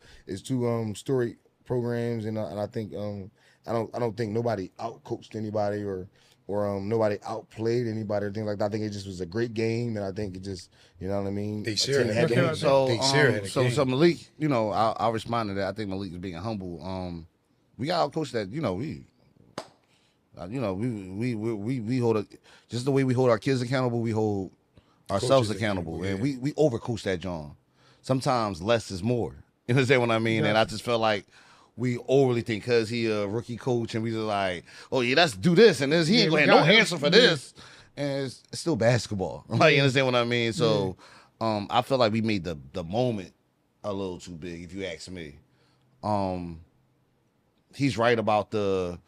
story programs, and I think I don't think nobody outcoached anybody or nobody outplayed anybody or things like that. I think it just was a great game, and I think it just, you know what I mean? They sure had Okay, game. So, They sure had a game. so Malik, I'll respond to that. I think Malik is being humble. We got outcoached that. We hold just the way we hold our kids accountable. We hold ourselves Coaches accountable, accountable, and we overcoach that, John. Sometimes less is more. You understand what I mean? And I just felt like we overly think because he a rookie coach, and we just like, oh yeah, let's do this and this. He ain't we going no got him. answer for this, and it's still basketball. Like, you understand what I mean? So, I feel like we made the moment a little too big, if you ask me. He's right about the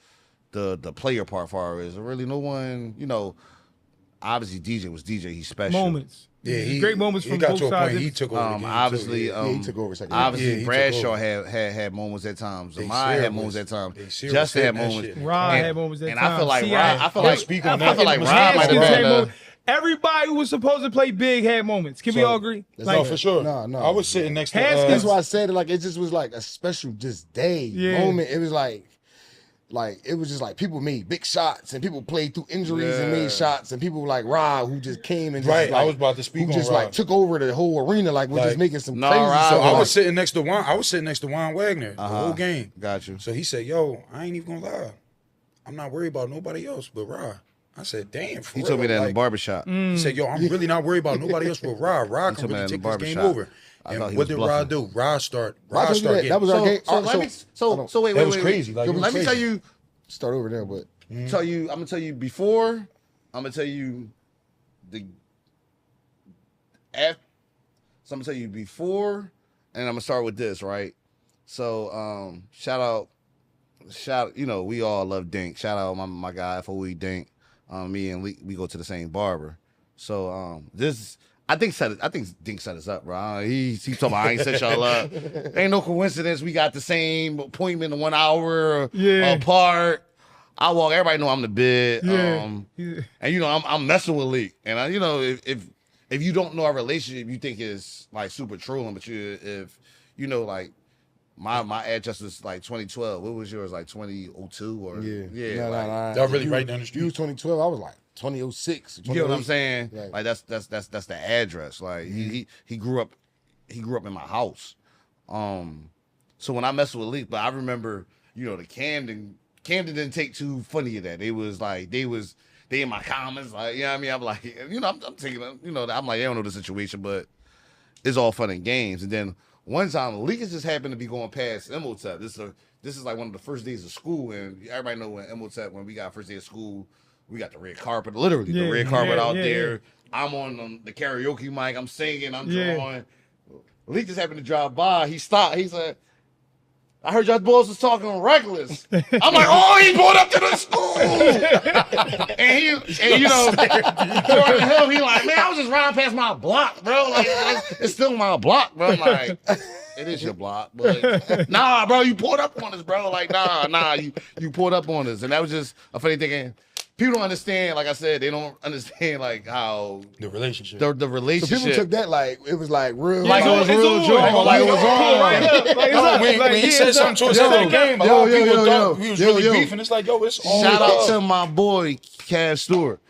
player part far as really no one, obviously DJ was DJ, he's special. Moments. Yeah, great moments from got both to a sides. point he took over the game. Obviously, too. he took over second. obviously Yeah, he took Bradshaw over. had moments at times. They Amaya had serious. moments at times. They serious Justin had hitting that moments. shit. Rod And- had moments at and times. I feel like See, Rod. I feel I'll like speak on I that. feel like Haskins Rod might have had been. moments. Everybody who was supposed to play big had moments. Can we all agree? No, for sure. No. I was sitting next to Haskins- That's why I said it. Like it just was like a special just day moment. It was like it was just like people made big shots and people played through injuries and made shots and people like Rob who just came and just Right, I like, was about to speak who on just Rob. like took over the whole arena. Like we're just Like, making some no, crazy Rob- stuff. I Like, was sitting next to Juan. I was sitting next to Juan Wagner the whole game. Got you. So he said, "Yo, I ain't even gonna lie. I'm not worried about nobody else but Rod. I said, damn, for He real. told me that in the Like, barbershop. He said, yo, I'm really not worried about nobody else with Rod. Rod can told me really that in take the this game barbershop. over. I And thought he what was did bluffing. Rod do? Rod start that getting. was our game. So let me. So wait. That was wait. crazy. Like, it was let me crazy. tell you. Start over there, but I'm gonna tell you before. I'm gonna tell you the. After, so I'm gonna tell you before, and I'm gonna start with this, right? So shout out. You know, we all love Dink. Shout out my guy FOE Dink. Me and we go to the same barber. So this. I think Dink set us up, bro. He told me I ain't set y'all up. Ain't no coincidence. We got the same appointment in 1 hour apart. I walk. Everybody know I'm the bid. And you know I'm messing with Leak. And you know if you don't know our relationship, you think it's like super trolling. But if you know like my address was like 2012. What was yours? Like 2002 or No, That was really right down the street. You was 2012. I was like 2006. You get what I'm saying? Right. Like that's the address. Like he grew up in my house. So when I messed with Leak, but I remember, you know, the Camden didn't take too funny of that. They was like they in my comments, like, you know what I mean? I'm like, you know, I'm taking them, you know, I'm like, I don't know the situation, but it's all fun and games. And then one time, Leak just happened to be going past Imhotep. This is like one of the first days of school, and everybody know when Imhotep, when we got first day of school, we got the red carpet, literally the red carpet out there. I'm on the karaoke mic, I'm singing, I'm drawing. Leak just happened to drive by. He stopped. He said, I heard y'all boys was talking reckless. I'm like, oh, he pulled up to the school. and you know, according to him, he like, man, I was just riding past my block, bro. Like, it's still my block, bro. I'm like, it is your block, but nah, bro, you pulled up on us, bro. Like, nah, you pulled up on us. And that was just a funny thing. People don't understand, like I said, they don't understand like how The relationship. the relationship. So people took that like it was like real. Like it was real joy. Like it was on. When he said something to us at the game, a lot of people thought we was really beefing. It's like, yo, it's all Shout out love. to my boy, Cav Stewart.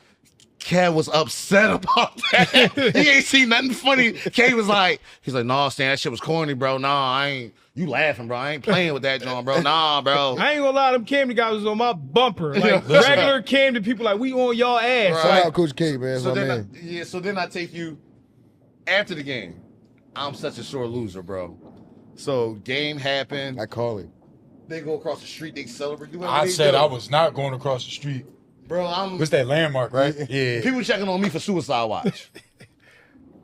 Cav was upset about that. He ain't seen nothing funny. Cav was like, he's like, nah, Stan, that shit was corny, bro. Nah, I ain't. You laughing, bro. I ain't playing with that, John, bro. Nah, bro. I ain't gonna lie, them Camden guys was on my bumper. Like regular Camden people, like we on y'all ass. Right. Shout out Coach K, man. So my then, man. so then I take you after the game. I'm such a sore loser, bro. So game happened. I call him. They go across the street. They celebrate. Do whatever I they said do. I was not going across the street. Bro, I'm. What's that landmark, right? Yeah. People checking on me for suicide watch.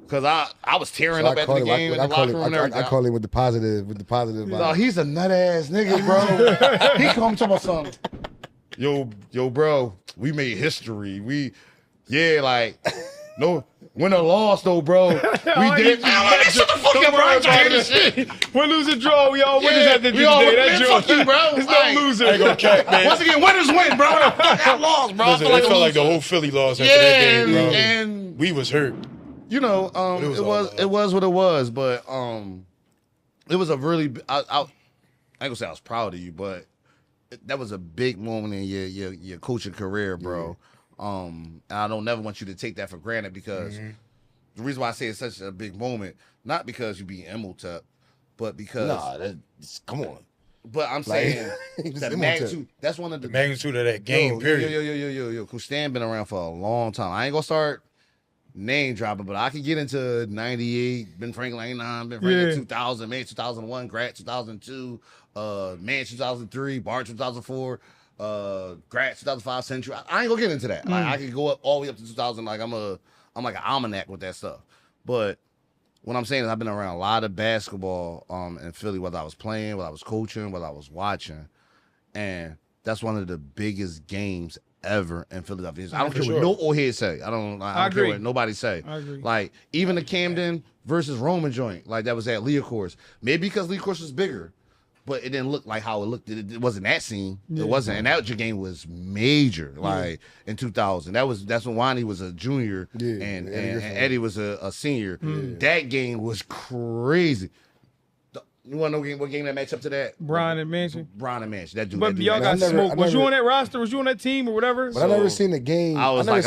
Cause I was tearing up at the game in the locker room and everything. I call him with the positive vibe. No, he's a nut ass nigga, bro. He come to my son. Yo, bro, we made history. Like, no, win or loss though, bro. We did. Shut the fuck up, bro. I ain't trying to hear this shit. Win, lose, or draw, we all winners at the end of we the all day. win. That's Man, fuck you, bro. It's Like, no loser. I ain't gonna cap, man. Once again, winners win, bro. I lost, bro. Listen, it felt like the whole Philly lost after that game, bro. and We was hurt. you know, it was what it was, but it was a really I ain't gonna say I was proud of you, but that was a big moment in your coaching career, bro. And I don't never want you to take that for granted because the reason why I say it's such a big moment, not because you beat Imhotep, but because come on. But I'm saying the magnitude. That's one of the magnitude of that game. Period. Yo. Coach Stan been around for a long time. I ain't gonna start name dropping, but I can get into 98, Ben Franklin 99, Ben Franklin 2000, man 2001, Grat 2002, man 2003, Bart 2004, Grat 2005, Century. I ain't gonna get into that. Like I can go up all the way up to 2000. Like I'm like an almanac with that stuff. But what I'm saying is I've been around a lot of basketball in Philly, whether I was playing, whether I was coaching, whether I was watching, and that's one of the biggest games ever in Philadelphia. I don't care what no old head say. I don't care what nobody say. I agree. Like even the Camden versus Roman joint, like that was at Leacourse. Maybe because Leacourse was bigger, but it didn't look like how it looked. It wasn't that scene. It wasn't. And that game was major. Like in 2000, that's when Wani was a junior and Eddie was a senior. That game was crazy. You want to know what game that matched up to that? Brian and Mansion. That dude. But y'all got smoked. Was you on that roster? Was you on that team or whatever? But I never seen the game. I never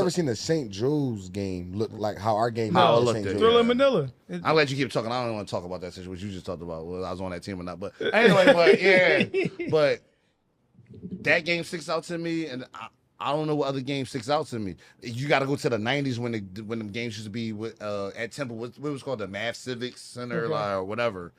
like seen the St. Joe's game look like how our game how it looked. looked. Thriller Manila. I'll let you keep talking. I don't want to talk about that situation you just talked about. Whether I was on that team or not. But anyway, but that game sticks out to me, and I don't know what other game sticks out to me. You got to go to the '90s when them games used to be with, at Temple. What was called the Math Civics Center, or whatever.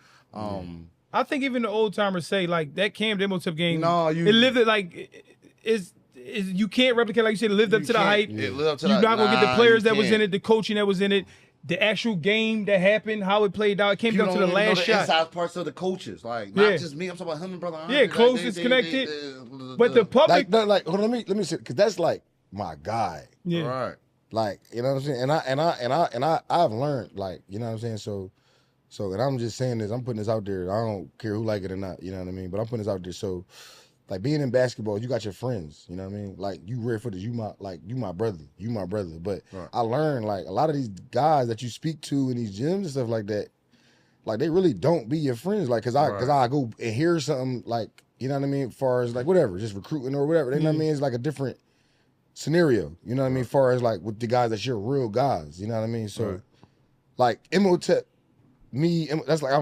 I think even the old timers say like that Camden Imhotep game. No, it lived it like is you can't replicate, like you said. It lived up to the hype. It lived up to You're not gonna get the players that was can't. in it, the coaching that was in it, the actual game that happened, how it played out. It came down to the last the shot. Inside parts of the coaches, like not just me. I'm talking about him and brother. Andre. Yeah, closest connected. But the public, like hold on, let me say, because that's like my guy. yeah, Right. Like, you know what I'm saying? And I've learned, like, you know what I'm saying? So and I'm just saying this, I'm putting this out there. I don't care who like it or not, you know what I mean? But I'm putting this out there. So, like, being in basketball, you got your friends, you know what I mean? Like, you rare footage, you my brother. But I learned, like, a lot of these guys that you speak to in these gyms and stuff like that, like, they really don't be your friends. Like, cause I go and hear something, like, you know what I mean? As far as, like, whatever, just recruiting or whatever. You know what I mean? It's like a different scenario, you know what I mean? As far as, like, with the guys that's your real guys, you know what I mean? So, like, Imhotep, that's like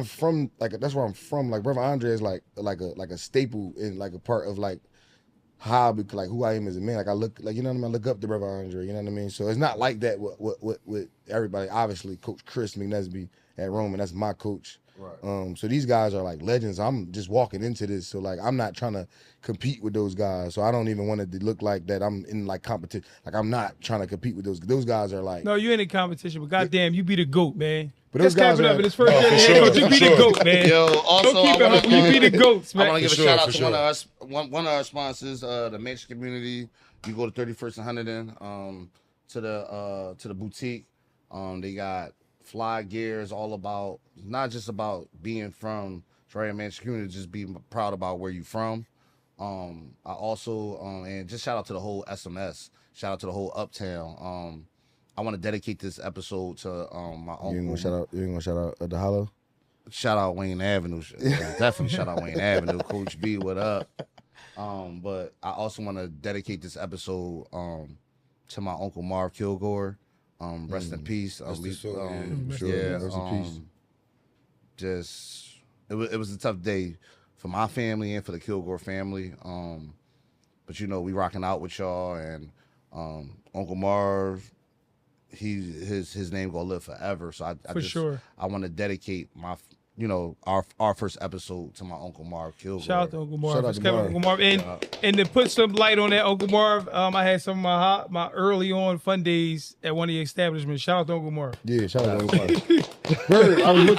that's where I'm from. Like brother Andre is like a staple and like a part of like how like who I am as a man. Like I look like, you know what I mean. I look up to brother Andre. You know what I mean. So it's not like that with everybody. Obviously, Coach Chris McNesby at Roman, that's my coach. Right. So these guys are like legends. I'm just walking into this, so like I'm not trying to compete with those guys. So I don't even want it to look like that I'm in like competition. Like I'm not trying to compete with those guys. Are like, no, you ain't in competition, but goddamn, you be the GOAT, man. But those guys up in his first year, you be the GOAT, man. Yo, also Don't keep it humble. You be the GOATs, man. I want to give a shout out to one of our sponsors, the Manchester community. You go to 31st and Hunterdon, to the boutique. They got fly gears, all about not just about being from Troy Manchester community, just being proud about where you from. I also and just shout out to the whole SMS. Shout out to the whole Uptown. I want to dedicate this episode to my uncle. You ain't gonna shout out the Hollow? Shout out Wayne Avenue. Definitely shout out Wayne Avenue. Coach B, what up? But I also want to dedicate this episode to my Uncle Marv Kilgore. Rest in peace. Rest in peace. Just it was a tough day for my family and for the Kilgore family. But you know, we rocking out with y'all, and Uncle Marv, his name gonna live forever. So I want to dedicate my our first episode to my Uncle Marv Kilgore. Shout out to Uncle Marv. Uncle Marv. And to put some light on that, Uncle Marv, I had some of my early on fun days at one of the establishments. Shout out to Uncle Marv. Yeah, shout out to Uncle Marv. Bird, I was with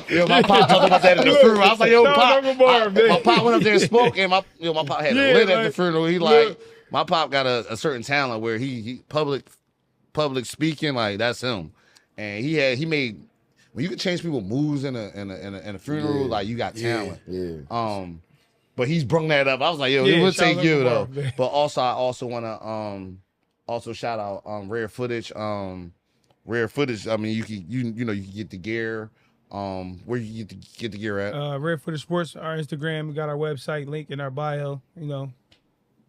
you. Yo, my pop talked about that in the funeral. I was like, yo, Pop. Uncle Marv, man. My pop went up there and spoke, and my pop had a lit at the funeral. He like, my pop got a certain talent where he public speaking, like that's him. And he made, when you can change people's moods in a funeral, like you got talent. Yeah. But he's brung that up. I was like, yo, he would take you though. But also, I also want to also shout out Rare Footage. Rare Footage. I mean, you can get the gear. Where you get the gear at? Rare Footage Sports. Our Instagram. We got our website link in our bio. You know,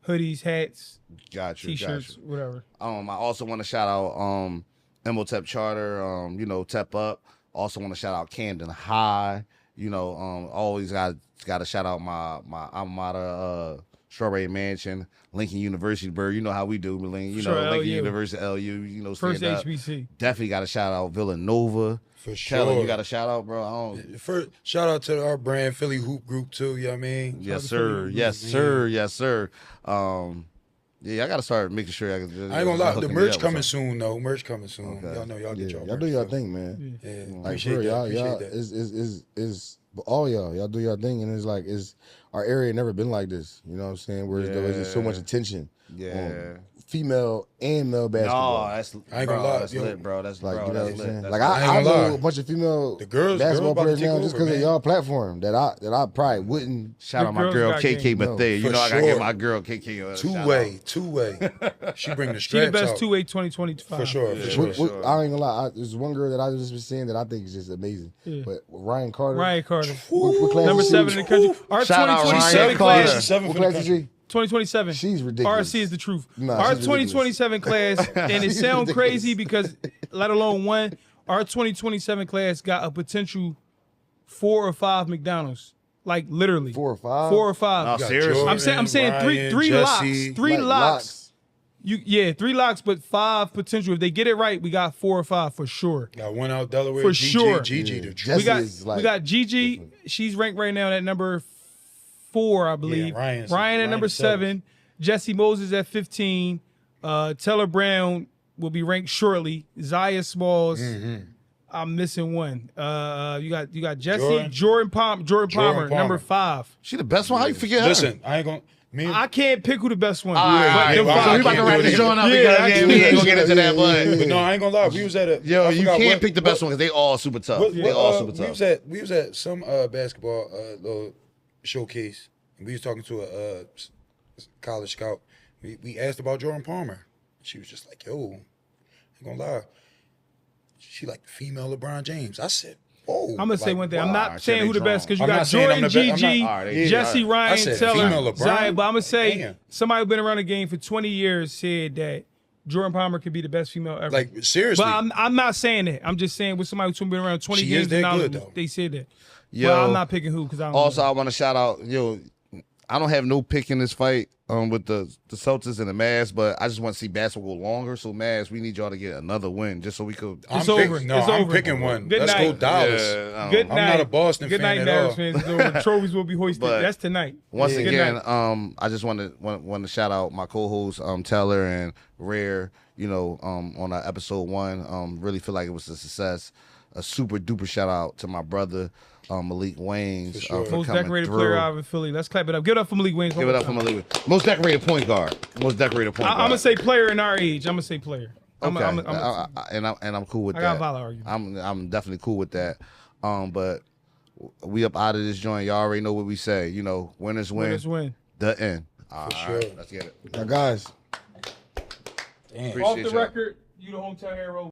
hoodies, hats, t-shirts, whatever. I also want to shout out Imhotep Charter. Tep Up. Also want to shout out Camden High. Always got to shout out my alma mater, Strawberry Mansion, Lincoln University, Bird. You know how we do, Lincoln University, LU. First HBC. Definitely got to shout out Villanova. For sure. Kelly, you got to shout out, bro. First, shout out to our brand, Philly Hoop Group, too. You know what I mean? Yes, sir. Yes, sir. Yes, sir. Yeah, I gotta start making sure I can. I ain't gonna lie, the merch coming soon though. Merch coming soon. Okay. Y'all know y'all get y'all. Y'all do y'all thing, man. Yeah, like appreciate y'all that. is all y'all do y'all thing, and it's like our area never been like this. You know what I'm saying? Where there's just so much attention. Yeah. Female and male basketball. No, that's I ain't gonna lie, that's lit, bro. That's like, bro, you know that's what I'm lit. saying? That's Like lit. I know a bunch of female basketball players now just because of y'all platform that I probably wouldn't. Shout out my girl KK Bethea. You know I gotta get my girl KK. Two-way. She bring the She straps the best out. 2-way 2025. For sure. I ain't gonna lie. There's one girl that I just been seeing that I think is just amazing. Yeah. But Ryan Carter. What class number is 7 she? in the country. Our Shout out 2027 Ryan class. What class is she? 2027. She's ridiculous. RC is the truth. Nah, our she's 2027 class, and it sounds crazy because, let alone one, our 2027 class got a potential 4 or 5 McDonald's. Like literally. 4 or 5? 4 or 5. No, seriously. I'm saying Ryan, three locks. Jesse. Three Like locks. Yeah, 3 locks, but 5 potential. If they get it right, we got 4 or 5 for sure. Got one out Delaware. For Gigi, sure. Gigi. Yeah. We got Gigi. She's ranked right now at number 4, I believe. Yeah, Ryan at number 7. Jesse Moses at 15. Teller Brown will be ranked shortly. Zaya Smalls. I'm missing one. You got Jesse Jordan Palmer, number 5. She the best one. How you forget her? Listen, I ain't gonna. I can't pick who the best one. All right, so we about to wrap this joint up because we ain't gonna get into that. But no, I ain't gonna lie. We was at a you can't pick the best one because they all super tough. They all super tough. We was at some basketball little showcase. And we was talking to a college scout. We asked about Jordan Palmer. She was just like, "Yo, I ain't gonna lie. She like the female LeBron James." I said, "Whoa." I'm gonna say one thing. I'm not Wow, saying who the best because you I'm got not saying I'm Jordan, the best. Gigi, I'm not- Jesse, I Ryan, said Teller, female LeBron. Zion. But I'm gonna say Damn. somebody who been around the game for 20 years said that Jordan Palmer could be the best female ever. Like seriously. But I'm not saying that. I'm just saying with somebody who's been around 20 She years is that and now good, though. they said that. Yo, But I'm not picking who because I don't Also, know. I want to shout out, I don't have no pick in this fight with the Celtics and the Mavs, but I just want to see basketball go longer. So, Mavs, we need y'all to get another win just so we could. It's over. No, It's I'm over. picking one. Good Let's go night. Dallas. Good I'm night. not a Boston Good fan night, at all. Mavs fans. It's over. The trophies will be hoisted. But That's tonight. Once Good again, night. I just want to shout out my co-hosts, Teller and Rare. On episode 1, really feel like it was a success. A super duper shout out to my brother, Maalik Wayns. sure. For Most coming decorated through. player out of Philly. Let's clap it up. Give it up for Maalik Wayns. Give it up for Maalik Wayns. Most decorated point guard. Most decorated point guard. I'm gonna say player in our age. I'm gonna say player. Okay, I'm I'm cool with I that. got a valid argument. I'm definitely cool with that. But we up out of this joint. Y'all already know what we say. Winners win. Winners win. The end. All sure. right, let's get it. Now, guys. Damn. Appreciate Off the y'all. record, you the hometown hero.